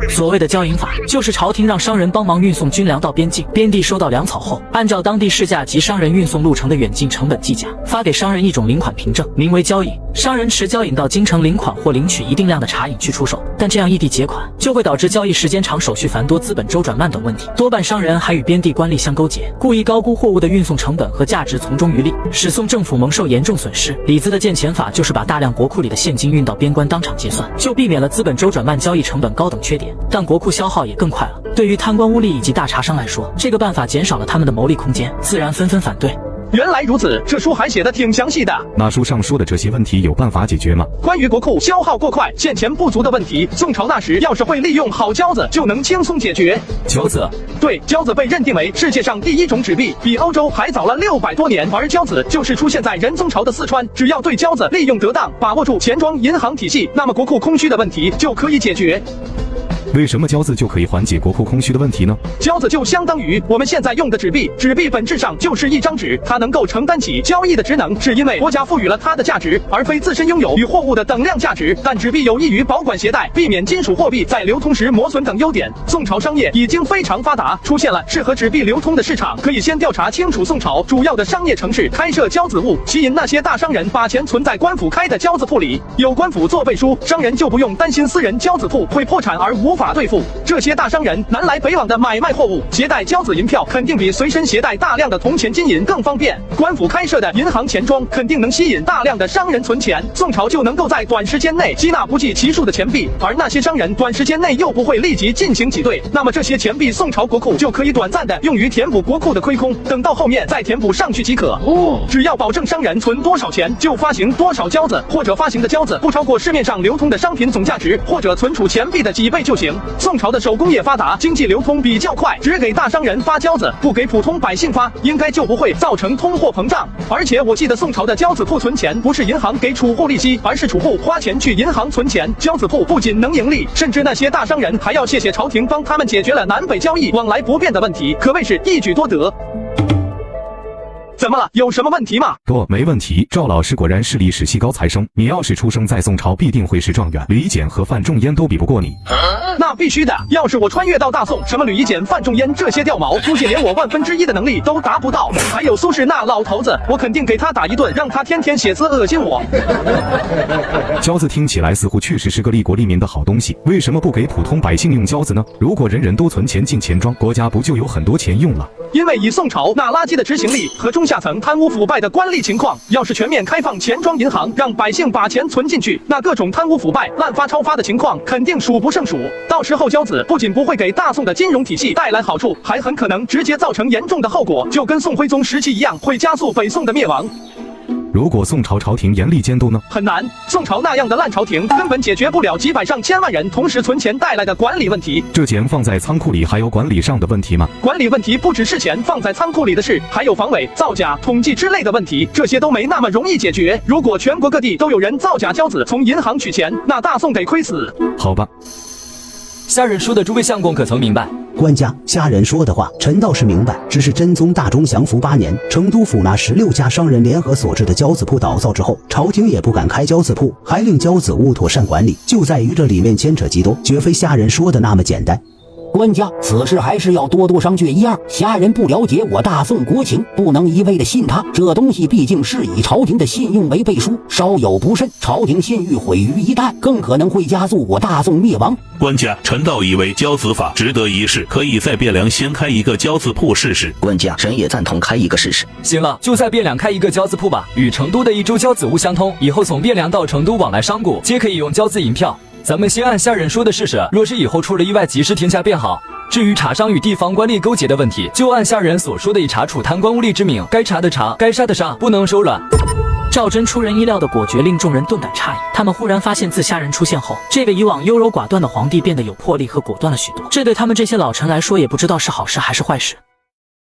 Speaker 1: 所谓的交引法，就是朝廷让商人帮忙运送军粮到边境，边地收到粮草后，按照当地市价及商人运送路程的远近成本计价，发给商人一种领款凭证，名为交引。商人持交引到京城领款或领取一定量的茶饮去出售，但这样异地结款就会导致交易时间长、手续繁多、资本周转慢等问题。多半商人还与边地官吏相勾结，故意高估货物的运送成本和价值，从中渔利，使宋政府蒙受严重损失。李子的见钱法就是把大量国库里的现金运到边关当场结算，就避免了资本周转慢、交易成本高等缺点，但国库消耗也更快了。对于贪官污吏以及大茶商来说，这个办法减少了他们的牟利空间，自然纷纷反对。
Speaker 2: 原来如此，这书还写得挺详细的。
Speaker 7: 那书上说的这些问题有办法解决吗？
Speaker 2: 关于国库消耗过快、现钱不足的问题，宋朝那时要是会利用好交子，就能轻松解决。
Speaker 4: 交子？
Speaker 2: 对，交子被认定为世界上第一种纸币，比欧洲还早了600多年。而交子就是出现在仁宗朝的四川，只要对交子利用得当，把握住钱庄银行体系，那么国库空虚的问题就可以解决。
Speaker 7: 为什么交子就可以缓解国库空虚的问题呢？
Speaker 2: 交子就相当于我们现在用的纸币，纸币本质上就是一张纸，它能够承担起交易的职能，是因为国家赋予了它的价值，而非自身拥有与货物的等量价值。但纸币有益于保管携带，避免金属货币在流通时磨损等优点。宋朝商业已经非常发达，出现了适合纸币流通的市场。可以先调查清楚宋朝主要的商业城市开设交子坞，吸引那些大商人把钱存在官府开的交子铺里，有官府做背书，商人就不用担心私人交子铺会破产而无法兑付。这些大商人南来北往的买卖货物，携带交子银票肯定比随身携带大量的铜钱金银更方便。官府开设的银行钱庄肯定能吸引大量的商人存钱，宋朝就能够在短时间内吸纳不计其数的钱币，而那些商人短时间内又不会立即进行挤兑，那么这些钱币宋朝国库就可以短暂的用于填补国库的亏空，等到后面再填补上去即可。只要保证商人存多少钱就发行多少交子，或者发行的交子不超过市面上流通的商品总价值，或者存储钱币的几倍就行。宋朝的手工业发达，经济流通比较快，只给大商人发交子，不给普通百姓发，应该就不会造成通货膨胀。而且我记得宋朝的交子铺存钱不是银行给储户利息，而是储户花钱去银行存钱。交子铺不仅能盈利，甚至那些大商人还要谢谢朝廷帮他们解决了南北交易往来不便的问题，可谓是一举多得。怎么了？有什么问题吗？
Speaker 7: 不，没问题。赵老师果然是历史系高材生，你要是出生在宋朝，必定会是状元。吕夷简和范仲淹都比不过你。
Speaker 2: 那必须的，要是我穿越到大宋，什么吕夷简、范仲淹这些掉毛，估计连我1/1000的能力都达不到。还有苏轼那老头子，我肯定给他打一顿，让他天天写字恶心我。
Speaker 7: 交子听起来似乎确实是个利国利民的好东西，为什么不给普通百姓用交子呢？如果人人都存钱进钱庄，国家不就有很多钱用了？
Speaker 2: 因为以宋朝那垃圾的执行力和中下层贪污腐败的官吏情况，要是全面开放钱庄银行，让百姓把钱存进去，那各种贪污腐败、滥发超发的情况肯定数不胜数。到时候交子不仅不会给大宋的金融体系带来好处，还很可能直接造成严重的后果，就跟宋徽宗时期一样，会加速北宋的灭亡。
Speaker 7: 如果宋朝朝廷严厉监督呢？
Speaker 2: 很难，宋朝那样的烂朝廷根本解决不了几百上千万人同时存钱带来的管理问题。
Speaker 7: 这钱放在仓库里还有管理上的问题吗？
Speaker 2: 管理问题不只是钱放在仓库里的事，还有防伪、造假、统计之类的问题，这些都没那么容易解决。如果全国各地都有人造假交子从银行取钱，那大宋得亏死。
Speaker 7: 好吧。
Speaker 4: 下人书的诸位相公可曾明白？
Speaker 11: 官家，下人说的话，臣倒是明白。只是真宗大中祥符8年，成都府那16家商人联合所制的交子铺倒灶之后，朝廷也不敢开交子铺，还令交子坞妥善管理，就在于这里面牵扯极多，绝非下人说的那么简单。
Speaker 3: 官家，此事还是要多多商榷一二。侠人不了解我大宋国情，不能一味的信他。这东西毕竟是以朝廷的信用为背书，稍有不慎，朝廷信誉毁于一旦，更可能会加速我大宋灭亡。
Speaker 5: 官家，臣倒以为交子法值得一试，可以在汴梁先开一个交子铺试试。
Speaker 6: 官家，臣也赞同开一个试试。
Speaker 4: 行了，就在汴梁开一个交子铺吧，与成都的一州交子坞相通，以后从汴梁到成都往来商贾皆可以用交子银票。咱们先按下人说的试试，若是以后出了意外，及时天下便好。至于茶商与地方官吏勾结的问题，就按下人所说的以查处贪官污吏之名，该查的查，该杀的杀，不能手软。赵祯出人意料的果决令众人顿感诧异，他们忽然发现自虾仁出现后，这个以往优柔寡断的皇帝变得有魄力和果断了许多，这对他们这些老臣来说也不知道是好事还是坏事。